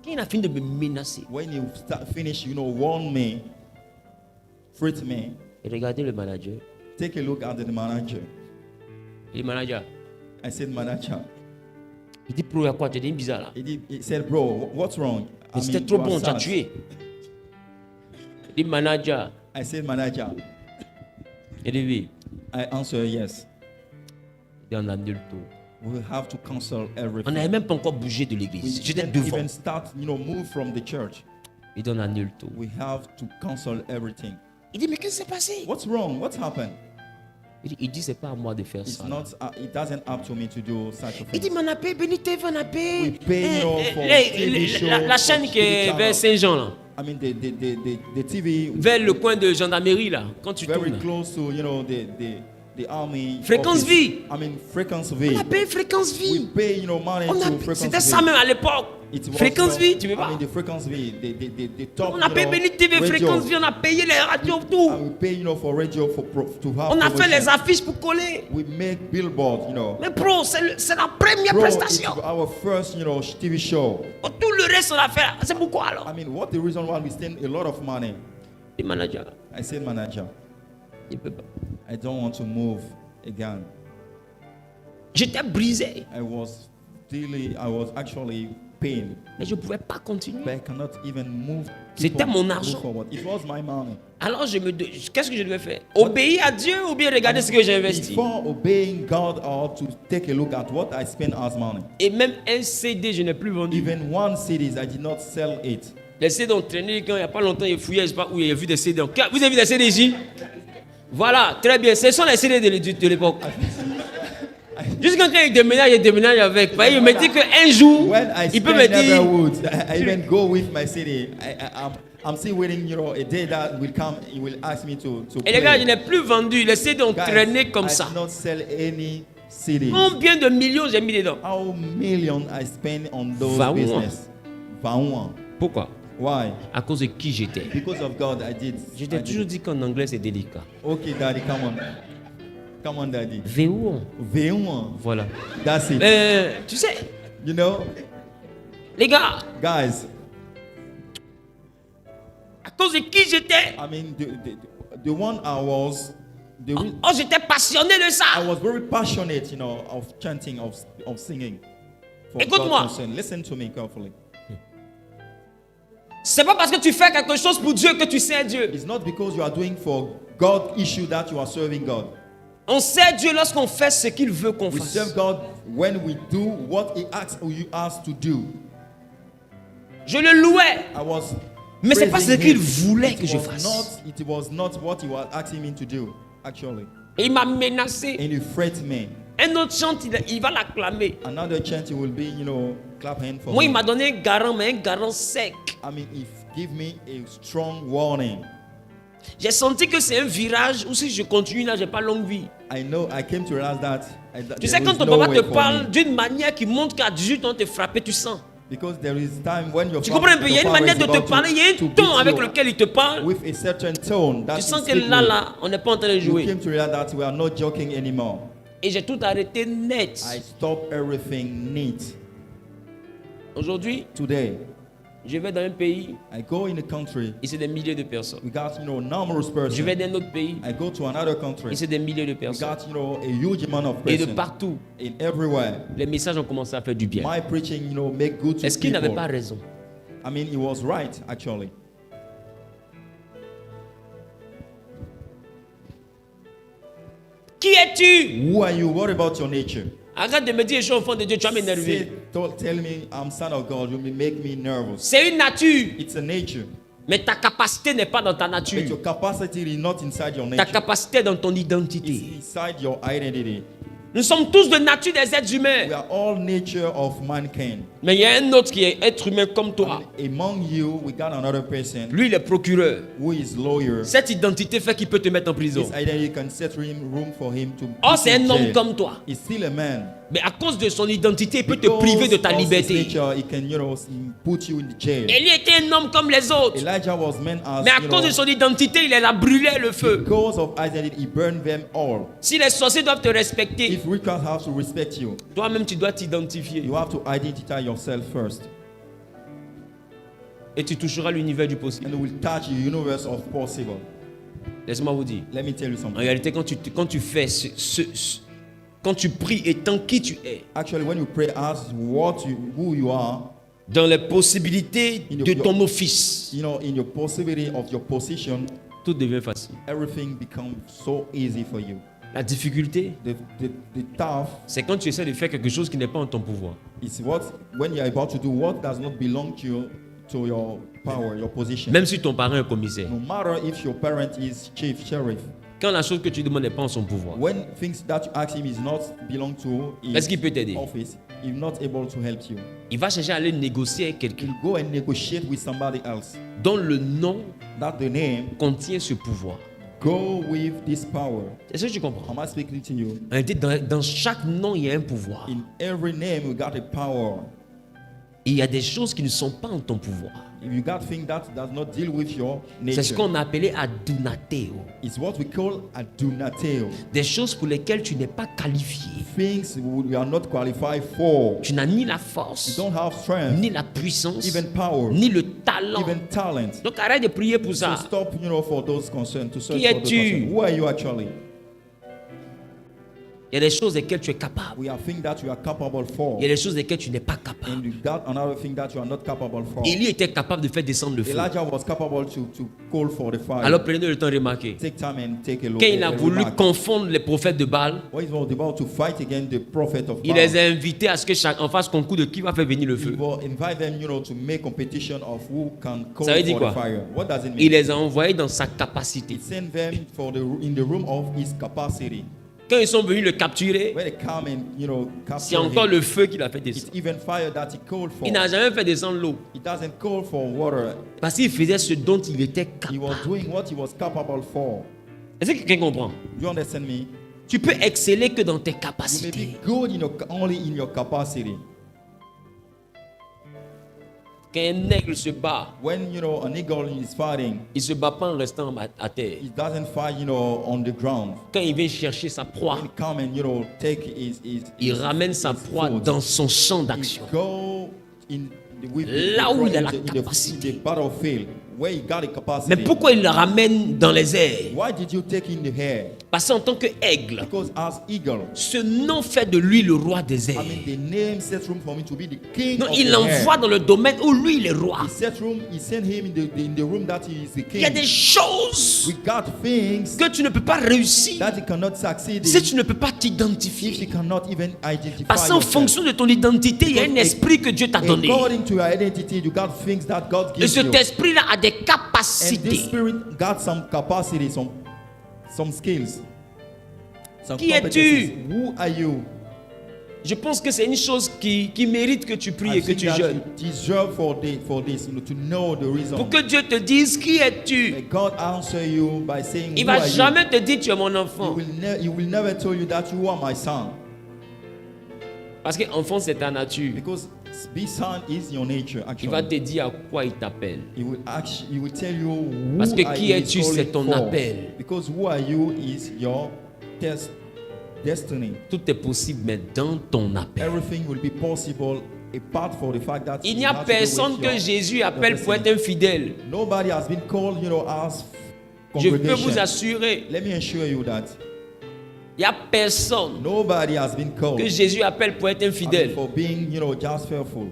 Qui a fini de me menacer? When you finish, warn me, threat me. Et regardez le manager. Take a look at the manager. Et le manager, I said, manager. il dit, pro, il y a quoi? Tu es bizarre là. He said, bro, what's wrong? Mais c'était trop you are bon, tu as sad. tué. Il dit, manager. I said, manager. Il dit, oui. I answer yes. Il dit, on annule tout. We have to cancel On everything. n'avait même pas encore bougé de We l'église. J'étais didn't devant. even start, move from the church. Il dit, on annule tout. We have to cancel everything. Il dit, mais qu'est-ce qui s'est passé? What's wrong? What's happened? Il dit, c'est pas à moi de faire It's ça. not. It doesn't up to me to do such a Il dit, thing. mais on a payé Béni TV, on a payé. We pay, for TV show, La chaîne for qui est TV vers channel. Saint-Jean là. The TV Vers le coin de gendarmerie là. Quand tu very tournes. close to the army. Fréquence office. vie. Frequency On V. a payé Fréquence We Vie. pay money On to a- Frequency C'était V. ça même à l'époque. It was, Fréquence Vie, tu veux pas? the Frequency V, the top. On a payé Béni TV, radio. Fréquence Vie, on a payé les radios, tout. And we pay for radio to have. On a fait promotion. les affiches pour coller. We make billboard, Mais pro, c'est la première Bro, it's prestation. our first, TV show. Oh, tout le reste on a fait. C'est pourquoi alors? What the reason why we spend a lot of money? Le manager, I said, manager, il peut pas. I don't want to move again. J'étais brisé, I was actually pain, mais je ne pouvais pas continuer. but I cannot even move. C'était mon move argent. forward. It was my money. Alors qu'est-ce que je devais faire? Obéir à Dieu ou bien regarder ce que j'ai investi? Before obeying God or to take a look at what I spent as money. Et même un CD, je n'ai plus vendu. Even one CDs, I did not sell it. Les CD ont traîné quand il n'y a pas longtemps, il fouillait, je ne sais pas où il a vu des CD. Vous avez vu des CD ici? Voilà, très bien. Ce sont les CD de l'époque. Jusqu'à quand il déménage avec. Il me dit qu'un jour, When I il peut spend me dire. Neverwood, I even go with my CD. I'm still waiting, a day that will come. He will ask me to Et les gars, je play. n'ai plus vendu. Les CD ont Guys, traîné comme I ça. did not sell any CDs. Combien de millions j'ai mis dedans? How million I spend on those 21. business? 21. Pourquoi? Why? À cause de qui j'étais. Because of God, I did. Je t'ai toujours dit qu'en anglais c'est délicat. Okay, Daddy, come on. Come on, Daddy. V1. 21. Voilà. That's it. Tu sais, You know, les gars, guys. à cause de qui j'étais, The one I was, oh, j'étais passionné de I ça. was very passionate, of chanting, of singing. For Écoute-moi. God concern. Listen to me carefully. C'est pas parce que tu fais quelque chose pour Dieu que tu sers Dieu. It's not because you are doing for God issue that you are serving God. On sert Dieu lorsqu'on fait ce qu'il veut qu'on We fasse. serve God when we do what He asks you us to do. Je le louais. I was Mais c'est pas ce praising qu'il him. voulait que je It fasse. was not what he was asking me to do, actually. Et il m'a menacé. And he threatened me. Un autre chante, il va l'acclamer. Another chant, he will be, clap hand for Moi, il me. m'a donné un garant, mais un garant sec. I mean, he give me a strong warning. J'ai senti que c'est un virage où si je continue là, j'ai pas longue vie. I came to realize that. Tu sais, quand ton papa te parle d'une manière qui montre qu'à 18 ans, te frapper, tu sens. Because there is time when your Tu comprends un peu? Il y a une manière de te parler, il y a to un ton beat avec you lequel il te parle. with a certain tone that Tu sens is que speak là, with. là, on n'est pas en train de You jouer. came to realize that we are not joking anymore. Et j'ai tout arrêté net. I stopped everything neat. Aujourd'hui, Today, je vais dans un pays I go in a country, et c'est des milliers de personnes. we got, numerous Je vais persons. dans un autre pays I go to another et country, c'est des milliers de we personnes. got, a huge amount of Et de persons. partout, In everywhere. les messages ont commencé à faire du bien. My preaching, make good to Est-ce qu'il n'avait people. pas raison? I mean, he was right, actually. Qui es-tu? Who are you? What about your nature? Arrête de me dire je suis enfant de Dieu, tu vas m'énerver. Tell me I'm son of God. You may make me nervous. C'est une nature, It's a nature. mais ta capacité n'est pas dans ta But nature. your capacity is not inside your Ta nature. capacité est dans ton It's identité. inside your identity. Nous sommes tous de nature des êtres humains. We are all nature of mankind. Mais il y a un autre qui est être humain comme toi. Among you, we got another person Lui, il est procureur. who is lawyer. Cette identité fait qu'il peut te mettre en prison. His identity can set room for him to. Oh, put c'est in un homme jail. comme toi. He's still a man. Mais à cause de son identité, il peut te Because priver de ta of his liberté. nature, he can, put you in the jail. Élie était un homme comme les autres. Elijah was meant as, Mais à cause de son identité, il les a brûlés le feu. because of identity, he burned them all. Si les sorciers doivent te respecter, If witchcraft have to respect you, toi-même tu dois t'identifier. you have to identify yourself first. Et tu toucheras l'univers du possible. And it will touch the universe of possible. Laisse-moi vous dire. Let me tell you En something. réalité, quand tu fais quand tu pries étant qui tu es, Actually, when you pray, ask who you are, dans les possibilités de ton office, in your possibility of your position, tout devient facile. everything becomes so easy for you. La difficulté, The tough c'est quand tu essaies de faire quelque chose qui n'est pas en ton pouvoir. is when you're about to do what does not belong to you, to your power, your position. Même si ton parent est commissaire. No matter if your parent is chief sheriff, Quand la chose que tu demandes n'est pas en son pouvoir, when things that you ask him is not belong to his est-ce qu'il peut t'aider? office, he's not able to help you. Il va chercher à aller négocier avec quelqu'un He'll go and negotiate with somebody else. dont le nom That the name contient ce pouvoir. go with this power. Est-ce que tu comprends? Am I speaking to you? En réalité, dans chaque nom, il y a un pouvoir. In every name, we got a power. Et il y a des choses qui ne sont pas en ton pouvoir. If you got things that does not deal with your C'est ce nature, qu'on a appelé adunateo. it's what we call adunateo. Des choses pour lesquelles tu n'es pas qualifié. Things you are not qualified for. Tu n'as ni la You force, don't have strength, ni la puissance, even power, ni le talent. even talent. Donc arrête de prier pour So ça. stop, for those concerns. To search Qui for those es-tu? concerns. Who are you actually? Il y a des choses desquelles tu es capable. We are things that you are capable for, Il y a des choses desquelles tu n'es pas capable. and you got another thing that you are not capable for. Élie était capable de faire descendre le feu. Elijah was capable to call for the fire. Alors prenez le temps de remarquer. Take time and take a look. Quand il a a voulu remark. confondre les prophètes de Baal, When he was about to fight against the prophet of il Baal, les a invités à ce que chacun fasse concours de qui va faire venir le he feu. will invite them, to make competition of who can call Ça veut dire for the quoi? fire. What does it mean? Il les a envoyés dans sa capacité. He sent them in the room of his capacity. Quand ils sont venus le capturer, When they come and c'est capture encore him, le feu qu'il a fait it's descendre. even fire that he called for. Il n'a jamais fait descendre l'eau. He doesn't call for water. Parce qu'il faisait ce dont il était He was capable. doing what he was capable for. Est-ce que quelqu'un comprend? Do you understand me? Tu peux exceller que dans tes You may capacités. be good only in your capacity. Quand un aigle se bat, When an eagle is fighting, il se bat pas en restant à terre. he doesn't fight on the ground. Quand il vient chercher sa proie, When he come and take his il ramène sa proie food, dans son champ he d'action. go with Là où il a la in capacité. the battlefield where he got a capacity. Mais pourquoi il le ramène dans les airs? Why did you take in the air? Parce qu'en tant qu'aigle, Because as eagle, ce nom fait de lui le roi des airs. the name sets room for me to be the king Donc of il the l'envoie air. dans le domaine où lui il est roi. He sent him in the room that he is the Il y a king. des choses We got things que tu ne peux pas réussir that he cannot succeed si in tu ne peux pas if he t'identifier. cannot even identify Parce qu'en yourself. fonction de ton identité, il y a un esprit que Dieu t'a donné. According to your identity, you got things that God Et gives cet you. esprit-là a des des And this capacités. spirit got some capacity, some skills, some Qui es-tu? competencies. Who are you? Je pense que c'est une chose qui mérite que tu pries I et que think tu that jeûnes. you deserve for this, to know the reason. Pour que Dieu te dise qui es-tu. May God answer you by saying, Il who va are you? jamais te dire tu es mon He enfant. will never tell you that you are my son. Parce que enfant c'est ta nature. Because be son is your nature, Il va te actually. dire à quoi il t'appelle. He will tell you who Parce que are qui you es-tu, calling c'est ton for. appel. Because who are you is your destiny. Tout est possible mais dans ton appel. Everything will be possible apart from the fact that Il it n'y a has to do with personne que your Jésus appelle pour être destiny. infidèle. Nobody has been called, as Je peux congregation. vous assurer, Let me assure you that il n'y a personne nobody has been called que Jésus appelle pour être infidèle. for being, just faithful.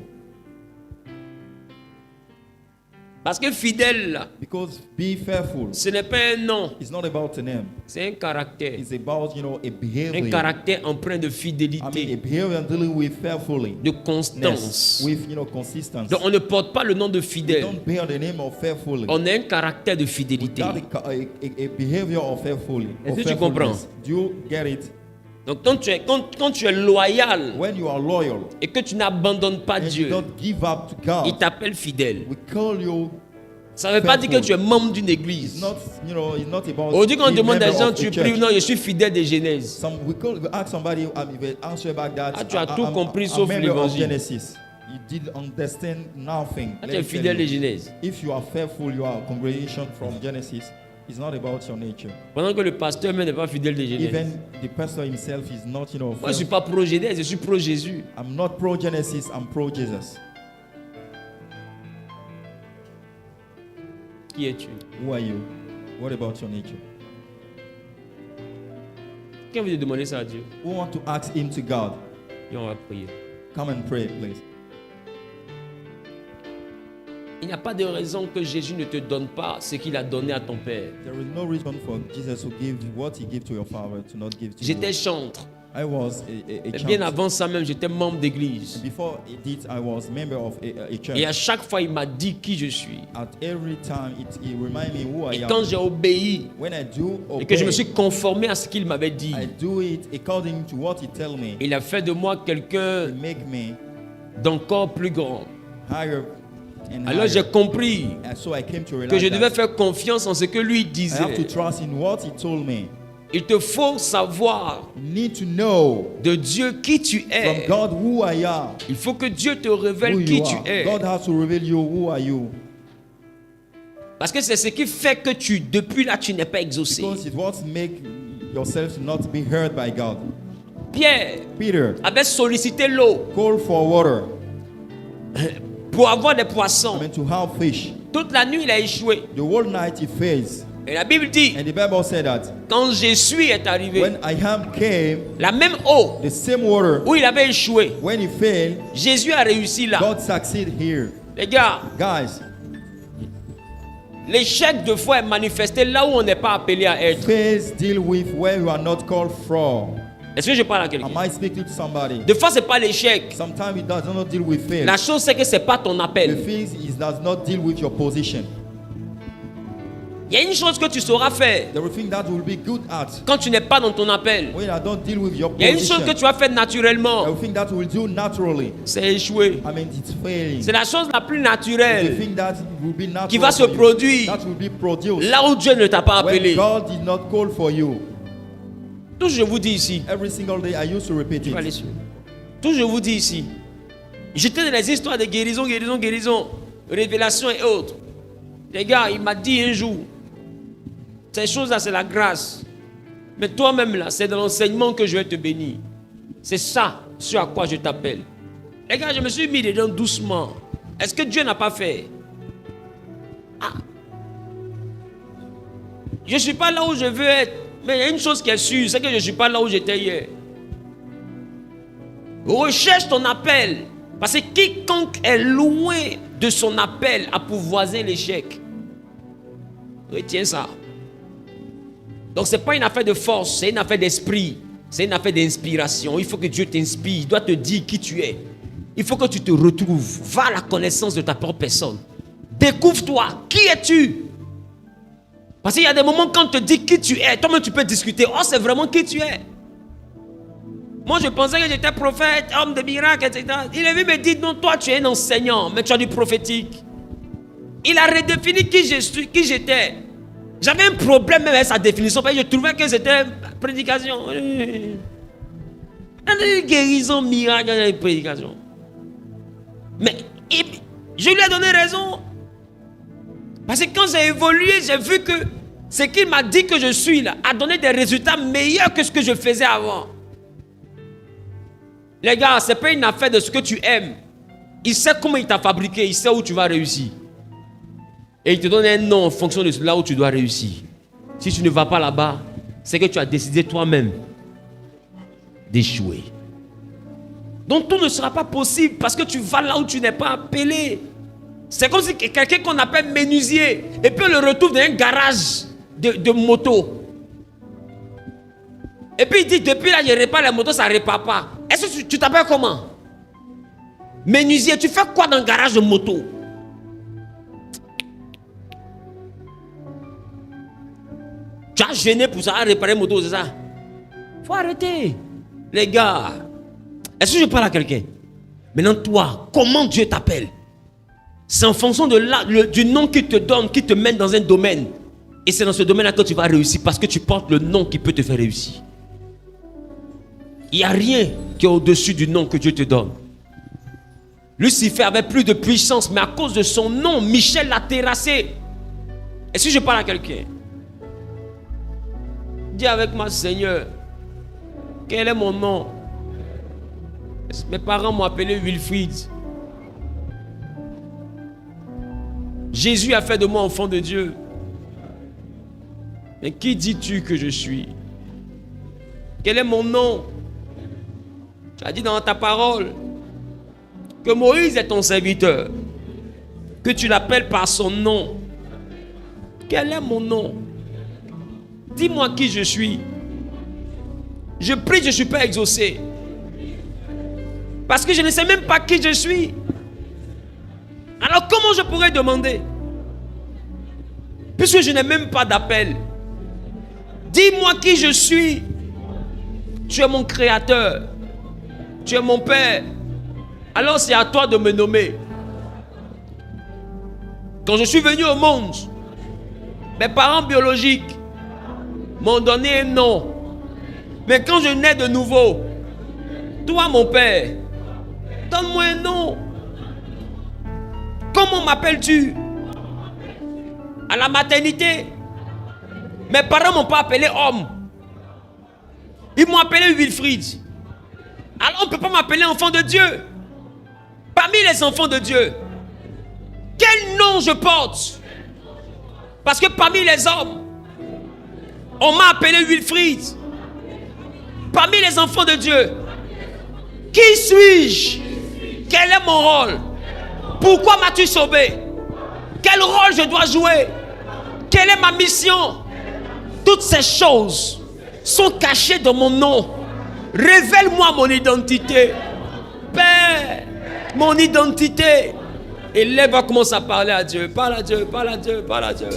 Parce que fidèle, là, Because be faithful, ce n'est pas un nom, it's not about a name. c'est un caractère. It's about, a Un behavior. caractère empreint de I mean, a fidélité, behavior dealing with faithfulness, de constance. with, consistency. Donc on ne porte pas le nom de We fidèle. don't bear the name of faithfulness. On a un caractère de fidélité. Got a behavior of faithfulness. Est-ce que tu comprends? Do you get it? Donc quand tu es loyal When you are loyal et que tu n'abandonnes pas and you Dieu, don't give up to God, il t'appelle fidèle. we call you. Ça ne veut pas dire que tu es membre d'une It's église. not, it's not about. Aujourd'hui, quand on being demande à member des gens, of tu a pries ou church. non, je suis fidèle des Genèse. We ask somebody, they answer back that. Ah, tu as tout I'm compris a sauf member of l'évangile. Genesis. You did understand nothing. Ah, Let tu es me tell fidèle des you. Genèse. If you are faithful, you are a congregation from Genesis. It's not about your nature. Pendant que le pasteur même n'est pas fidèle des Genèse. Even the pastor himself is not, Moi, je ne suis pas pro Genèse, je suis pro Jésus. I'm not pro Genesis, I'm pro Jesus. Qui es-tu? Who are you? What about your nature? Qui a envie de demander ça à Dieu? Who want to ask him to God? Et on va prier. Come and pray, please. Il n'y a pas de raison que Jésus ne te donne pas ce qu'il a donné à ton père. There is no reason for Jesus to give what he gave to your father to not give to J'étais you. chantre. I was a Et bien child. avant ça même, j'étais membre d'église. Before it did, I was member of a church. Et à chaque fois, il m'a dit qui je suis. At every time, it remind me who I Et am. quand j'ai obéi When I do et que je me obey, suis conformé à ce qu'il m'avait dit, I do it according to what he tell me. il a fait de moi quelqu'un It make me d'encore plus grand. higher and Alors j'ai higher. compris And so I came to que realize je devais that faire confiance en ce que lui I have to disait. trust in what he told me. Il te faut savoir You need to know de Dieu qui tu from es. God who I am, Il faut que Dieu te who révèle qui you tu are. es. God has to reveal you who are you. Parce que c'est ce qui fait que depuis là, tu n'es pas exaucé. Because it's what make yourself not be heard by God. Pierre Peter, avait sollicité l'eau call for water. pour avoir des I poissons. mean to have fish. Toute la nuit, il a échoué. The whole night he faced. Et la Bible dit, And the Bible said that quand Jésus est arrivé, when I am came, la même eau the same water, où il avait échoué, when he failed, Jésus a réussi là. God succeed here. Les gars, Guys, l'échec de foi est manifesté là où on n'est pas appelé à être. faith deal with where you are not called from. Est-ce que je parle à quelqu'un? Am I speaking to somebody? Des fois, c'est pas l'échec. Sometimes it does not deal with faith. La chose, c'est que c'est pas ton The appel. thing is does not deal with your position. Il y a une chose que tu sauras faire The thing that will be good at quand tu n'es pas dans ton appel. when I don't deal with your Il y a une position. chose que tu vas faire naturellement, The thing that will do naturally. c'est échouer. I mean, it's failing. C'est la chose la plus The naturelle thing that will be natural qui va se for you, produire that will be produced là où Dieu ne t'a pas when appelé. God did not call for you. Tout ce que je vous dis ici, Every single day I used to repeat tu vas aller it. sur. Tout ce que je vous dis ici, j'étais dans les histoires de guérison, guérison, guérison, révélation et autres. Les gars, il m'a dit un jour, ces choses-là, c'est la grâce. Mais toi-même, là, c'est dans l'enseignement que je vais te bénir. C'est ça, ce à quoi je t'appelle. Les gars, je me suis mis dedans doucement. Est-ce que Dieu n'a pas fait? Ah. Je ne suis pas là où je veux être. Mais il y a une chose qui est sûre, c'est que je ne suis pas là où j'étais hier. Recherche ton appel. Parce que quiconque est loin de son appel a pour voisin l'échec. Retiens ça. Donc ce n'est pas une affaire de force, c'est une affaire d'esprit. C'est une affaire d'inspiration. Il faut que Dieu t'inspire. Il doit te dire qui tu es. Il faut que tu te retrouves. Va à la connaissance de ta propre personne. Découvre-toi. Qui es-tu? Parce qu'il y a des moments quand on te dit qui tu es, toi-même tu peux discuter. Oh, c'est vraiment qui tu es. Moi, je pensais que j'étais prophète, homme de miracles, etc. Il est venu me dire, non, toi, tu es un enseignant, mais tu as du prophétique. Il a redéfini qui je suis, qui j'étais. J'avais un problème même avec sa définition, parce que je trouvais que c'était prédication. Guérison, miracle, prédication. Mais je lui ai donné raison. Parce que quand j'ai évolué, j'ai vu que ce qu'il m'a dit que je suis là a donné des résultats meilleurs que ce que je faisais avant. Les gars, ce n'est pas une affaire de ce que tu aimes. Il sait comment il t'a fabriqué, il sait où tu vas réussir. Et il te donne un nom en fonction de là où tu dois réussir. Si tu ne vas pas là-bas, c'est que tu as décidé toi-même d'échouer. Donc tout ne sera pas possible parce que tu vas là où tu n'es pas appelé. C'est comme si quelqu'un qu'on appelle menuisier et puis on le retrouve dans un garage de moto. Et puis il dit, depuis là je répare les motos, ça ne répare pas. Est-ce que tu t'appelles comment? Menuisier, tu fais quoi dans le garage de moto? Tu as gêné pour ça, réparer moto, c'est ça? Faut arrêter. Les gars, est-ce que je parle à quelqu'un? Maintenant toi, comment Dieu t'appelle? C'est en fonction du nom qu'il te donne, qui te mène dans un domaine. Et c'est dans ce domaine-là que tu vas réussir parce que tu portes le nom qui peut te faire réussir. Il n'y a rien qui est au-dessus du nom que Dieu te donne. Lucifer avait plus de puissance, mais à cause de son nom, Michel l'a terrassé. Est-ce que je parle à quelqu'un? Dis avec moi, Seigneur, quel est mon nom? Mes parents m'ont appelé Wilfried. Jésus a fait de moi enfant de Dieu. Mais qui dis-tu que je suis? Quel est mon nom? Tu as dit dans ta parole que Moïse est ton serviteur, que tu l'appelles par son nom. Quel est mon nom? Dis-moi qui je suis. Je prie, je ne suis pas exaucé. Parce que je ne sais même pas qui je suis. Alors comment je pourrais demander? Puisque je n'ai même pas d'appel. Dis-moi qui je suis. Tu es mon créateur. Tu es mon père. Alors c'est à toi de me nommer. Quand je suis venu au monde, mes parents biologiques m'ont donné un nom. Mais quand je nais de nouveau, toi mon père, donne-moi un nom. Comment m'appelles-tu? À la maternité, mes parents ne m'ont pas appelé homme. Ils m'ont appelé Wilfried. Alors on ne peut pas m'appeler enfant de Dieu. Parmi les enfants de Dieu, quel nom je porte? Parce que parmi les hommes, on m'a appelé Wilfried. Parmi les enfants de Dieu, qui suis-je? Quel est mon rôle? Pourquoi m'as-tu sauvé? Quel rôle je dois jouer? Quelle est ma mission? Toutes ces choses sont cachées dans mon nom. Révèle-moi mon identité. Père, mon identité. Et lève, va commencer à parler à Dieu. Parle à Dieu, parle à Dieu, parle à Dieu.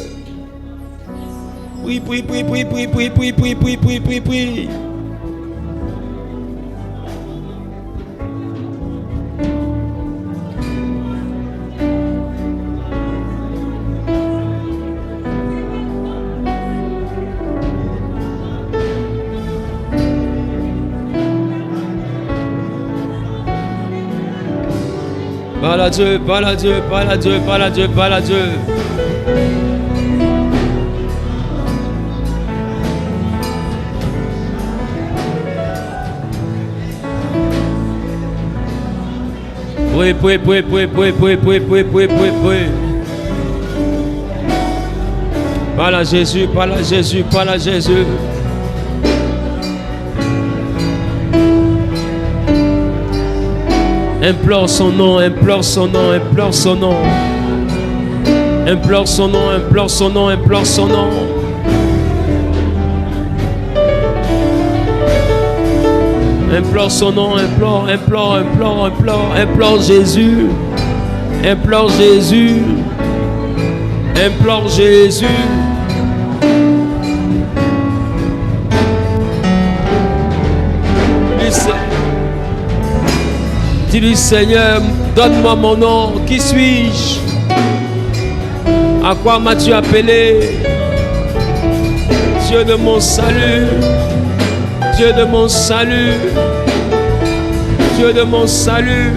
Oui, oui, oui, oui, oui, oui, oui, oui, oui, oui, oui, oui. Parle à Dieu, parle à Dieu, parle à Dieu, parle à Dieu, parle à Dieu. Oui, oui, oui, oui, oui, oui, oui, oui, oui, oui, oui. Parle à Jésus, parle à Jésus, parle à Jésus. Implore son nom, implore son nom, implore son nom. Implore son nom, implore son nom, implore son nom. Implore son nom, implore, implore, implore, implore, implore Jésus. Implore Jésus. Implore Jésus. Dis-lui, Seigneur, donne-moi mon nom. Qui suis-je? À quoi m'as-tu appelé? Dieu de mon salut. Dieu de mon salut. Dieu de mon salut.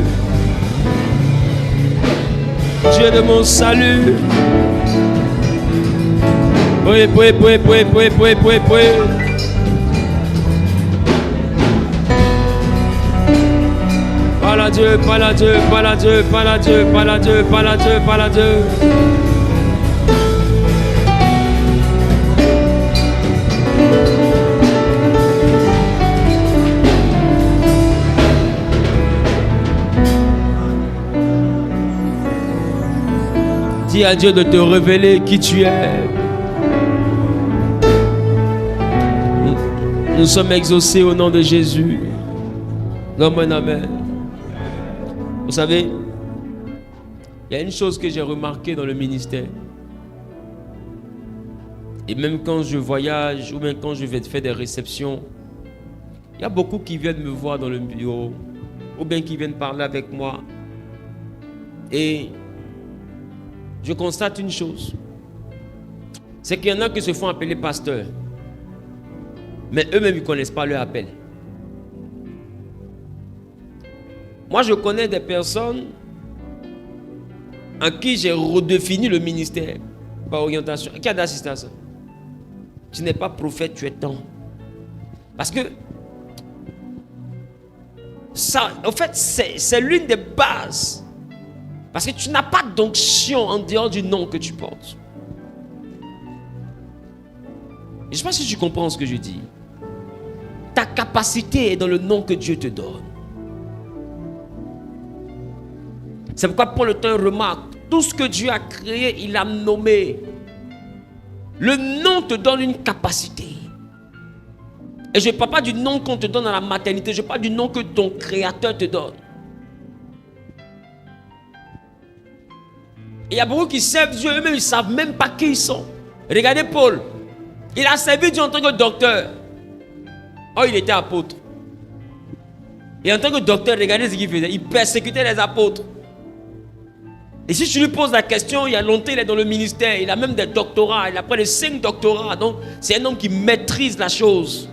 Dieu de mon salut. Oui. Parle à Dieu, parle à Dieu, parle à Dieu, parle à Dieu, parle à Dieu, parle à Dieu, parle à Dieu. Dis à Dieu de te révéler qui tu es. Nous sommes exaucés au nom de Jésus. Donne-moi un amen. Vous savez, il y a une chose que j'ai remarqué dans le ministère. Et même quand je voyage ou même quand je vais faire des réceptions, il y a beaucoup qui viennent me voir dans le bureau ou bien qui viennent parler avec moi. Et je constate une chose. C'est qu'il y en a qui se font appeler pasteur. Mais eux-mêmes, ils ne connaissent pas leur appel. Moi, je connais des personnes en qui j'ai redéfini le ministère par orientation. Qui a d'assisté à ça? Tu n'es pas prophète, tu es temps. Parce que ça, en fait, c'est l'une des bases. Parce que tu n'as pas d'onction en dehors du nom que tu portes. Je ne sais pas si tu comprends ce que je dis. Ta capacité est dans le nom que Dieu te donne. C'est pourquoi Paul le temps remarque, tout ce que Dieu a créé, il a nommé. Le nom te donne une capacité. Et je ne parle pas du nom qu'on te donne à la maternité, je parle du nom que ton Créateur te donne. Il y a beaucoup qui servent Dieu, eux-mêmes, ils ne savent même pas qui ils sont. Regardez Paul. Il a servi Dieu en tant que docteur. Oh, il était apôtre. Et en tant que docteur, regardez ce qu'il faisait. Il persécutait les apôtres. Et si tu lui poses la question, il y a longtemps, il est dans le ministère. Il a même des doctorats. Il a près de 5 doctorats. Donc, c'est un homme qui maîtrise la chose.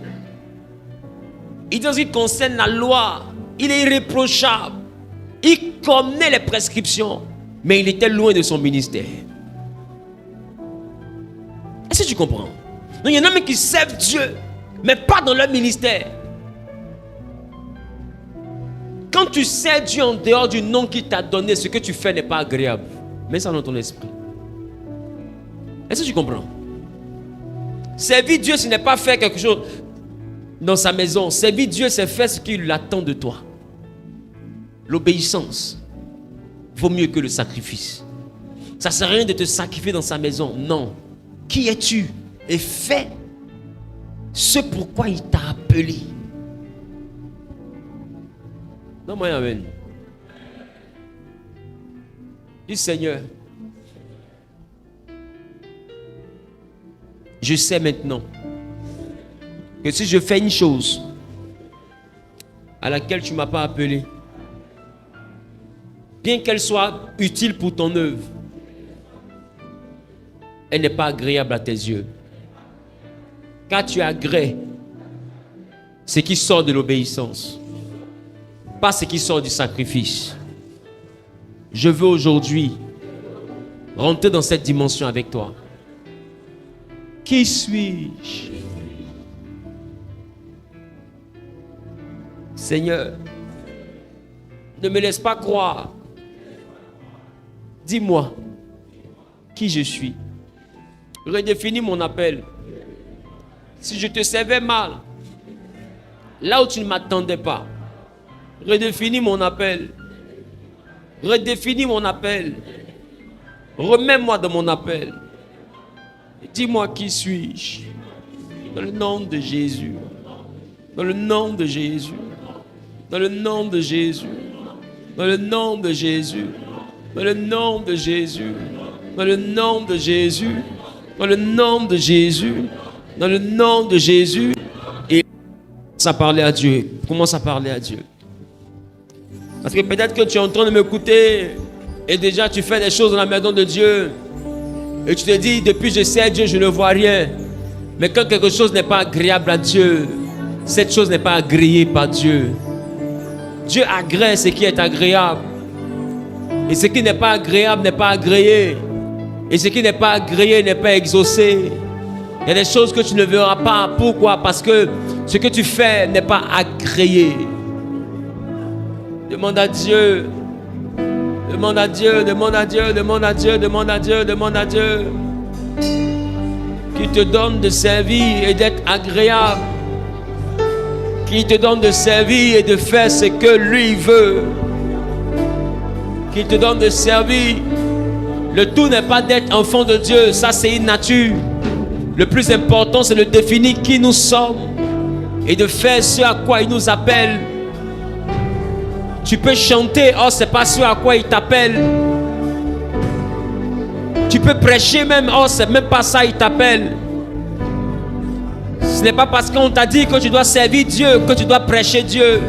Il dit en ce qui concerne la loi, il est irréprochable. Il connaît les prescriptions. Mais il était loin de son ministère. Est-ce que tu comprends? Donc, il y en a même qui servent Dieu, mais pas dans leur ministère. Quand tu sers Dieu en dehors du nom qu'il t'a donné, ce que tu fais n'est pas agréable. Mets ça dans ton esprit. Est-ce que tu comprends? Servir Dieu, ce n'est pas faire quelque chose dans sa maison. Servir Dieu, c'est faire ce qu'il attend de toi. L'obéissance vaut mieux que le sacrifice. Ça ne sert à rien de te sacrifier dans sa maison. Non. Qui es-tu? Et fais ce pourquoi il t'a appelé. Non, moi, amen. Dis Seigneur, je sais maintenant que si je fais une chose à laquelle tu ne m'as pas appelé, bien qu'elle soit utile pour ton œuvre, elle n'est pas agréable à tes yeux. Car tu agrées ce qui sort de l'obéissance, pas ce qui sort du sacrifice. Je veux aujourd'hui rentrer dans cette dimension avec toi. Qui suis-je? Seigneur, ne me laisse pas croire. Dis-moi qui je suis. Redéfinis mon appel. Si je te servais mal, là où tu ne m'attendais pas, redéfinis mon appel. Redéfinis mon appel. Remets-moi dans mon appel. Dis-moi qui suis-je. Dans le nom de Jésus. Dans le nom de Jésus. Dans le nom de Jésus. Dans le nom de Jésus. Dans le nom de Jésus. Dans le nom de Jésus. Dans le nom de Jésus. Dans le nom de Jésus. Et commence à parler à Dieu. Commence à parler à Dieu. Parce que peut-être que tu es en train de m'écouter et déjà tu fais des choses dans la maison de Dieu. Et tu te dis, depuis que je sais Dieu, je ne vois rien. Mais quand quelque chose n'est pas agréable à Dieu, cette chose n'est pas agréée par Dieu. Dieu agrée ce qui est agréable. Et ce qui n'est pas agréable n'est pas agréé. Et ce qui n'est pas agréé n'est pas exaucé. Il y a des choses que tu ne verras pas. Pourquoi? Parce que ce que tu fais n'est pas agréé. Demande à Dieu. Demande à Dieu, demande à Dieu, demande à Dieu, demande à Dieu, demande à Dieu. Qui te donne de servir et d'être agréable. Qui te donne de servir et de faire ce que lui veut. Qui te donne de servir. Le tout n'est pas d'être enfant de Dieu, ça c'est une nature. Le plus important c'est de définir qui nous sommes et de faire ce à quoi il nous appelle. Tu peux chanter, oh c'est pas ce à quoi il t'appelle. Tu peux prêcher même, oh c'est même pas ça il t'appelle. Ce n'est pas parce qu'on t'a dit que tu dois servir Dieu que tu dois prêcher Dieu.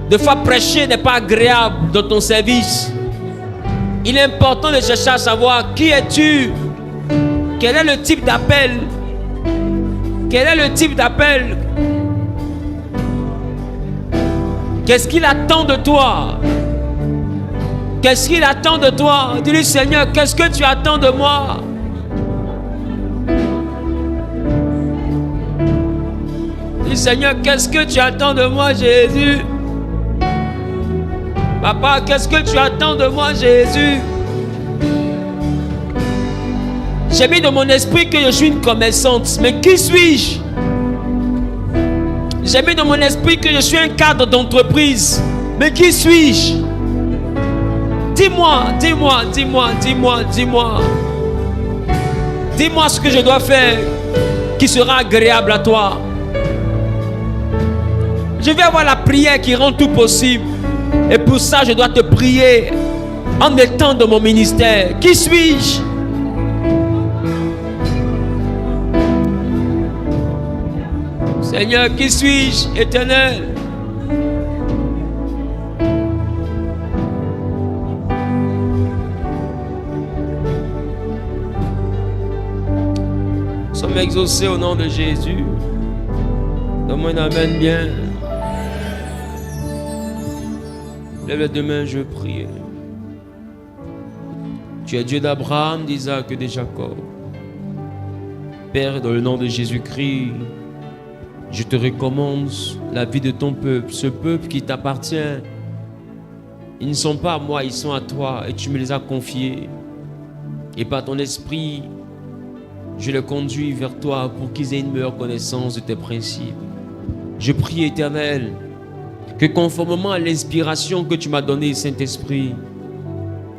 Des fois prêcher n'est pas agréable dans ton service. Il est important de chercher à savoir qui es-tu? Quel est le type d'appel? Quel est le type d'appel? Qu'est-ce qu'il attend de toi? Qu'est-ce qu'il attend de toi? Dis-lui, Seigneur, qu'est-ce que tu attends de moi? Dis, Seigneur, qu'est-ce que tu attends de moi, Jésus? Papa, qu'est-ce que tu attends de moi, Jésus? J'ai mis dans mon esprit que je suis une commerçante. Mais qui suis-je? J'ai mis dans mon esprit que je suis un cadre d'entreprise. Mais qui suis-je? Dis-moi, dis-moi, dis-moi, dis-moi, dis-moi. Dis-moi ce que je dois faire qui sera agréable à toi. Je vais avoir la prière qui rend tout possible. Et pour ça, je dois te prier en étant dans mon ministère. Qui suis-je? Seigneur, qui suis-je, Éternel? Nous sommes exaucés au nom de Jésus. Donne-moi une amen bien. Lève les deux mains, je prie. Tu es Dieu d'Abraham, d'Isaac et de Jacob. Père, dans le nom de Jésus-Christ, je te recommande la vie de ton peuple, ce peuple qui t'appartient. Ils ne sont pas à moi, ils sont à toi et tu me les as confiés. Et par ton esprit, je les conduis vers toi pour qu'ils aient une meilleure connaissance de tes principes. Je prie, Éternel, que conformément à l'inspiration que tu m'as donnée, Saint-Esprit,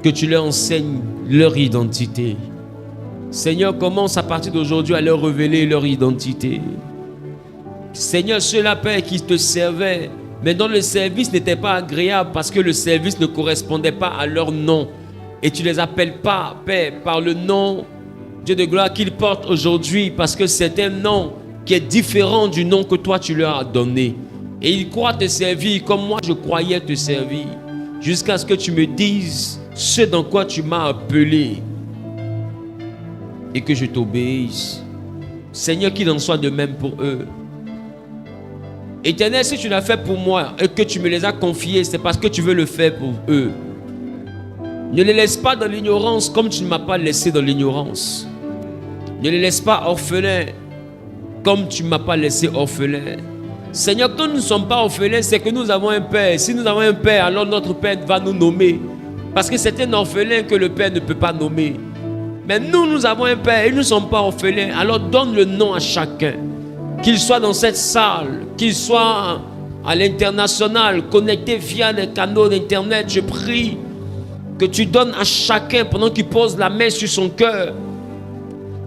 que tu leur enseignes leur identité. Seigneur, commence à partir d'aujourd'hui à leur révéler leur identité. Seigneur, ceux-là, Père, qui te servaient, mais dont le service n'était pas agréable parce que le service ne correspondait pas à leur nom. Et tu ne les appelles pas, Père, par le nom, Dieu de gloire, qu'ils portent aujourd'hui parce que c'est un nom qui est différent du nom que toi tu leur as donné. Et ils croient te servir comme moi je croyais te servir. Jusqu'à ce que tu me dises ce dans quoi tu m'as appelé. Et que je t'obéisse. Seigneur, qu'il en soit de même pour eux. Éternel, si tu l'as fait pour moi et que tu me les as confiés, c'est parce que tu veux le faire pour eux. Ne les laisse pas dans l'ignorance comme tu ne m'as pas laissé dans l'ignorance. Ne les laisse pas orphelins comme tu ne m'as pas laissé orphelin. Seigneur, quand nous ne sommes pas orphelins, c'est que nous avons un Père. Si nous avons un Père, alors notre Père va nous nommer. Parce que c'est un orphelin que le Père ne peut pas nommer. Mais nous avons un Père et nous ne sommes pas orphelins. Alors donne le nom à chacun. Qu'il soit dans cette salle, qu'il soit à l'international, connecté via les canaux d'internet, je prie que tu donnes à chacun, pendant qu'il pose la main sur son cœur,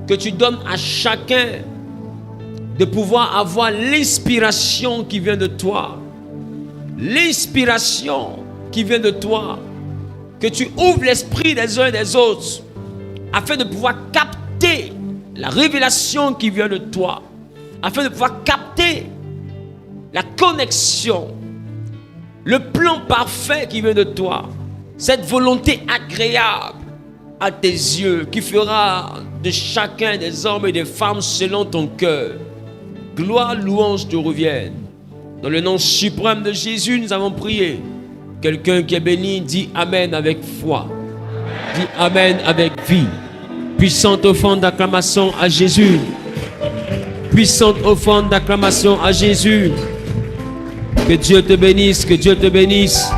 que tu donnes à chacun de pouvoir avoir l'inspiration qui vient de toi. L'inspiration qui vient de toi. Que tu ouvres l'esprit des uns et des autres afin de pouvoir capter la révélation qui vient de toi, afin de pouvoir capter la connexion, le plan parfait qui vient de toi, cette volonté agréable à tes yeux qui fera de chacun des hommes et des femmes selon ton cœur. Gloire, louange te reviennent. Dans le nom suprême de Jésus, nous avons prié. Quelqu'un qui est béni dit Amen avec foi. Dit Amen avec vie. Puissante offrande d'acclamation à Jésus. Puissante offrande d'acclamation à Jésus. Que Dieu te bénisse, que Dieu te bénisse.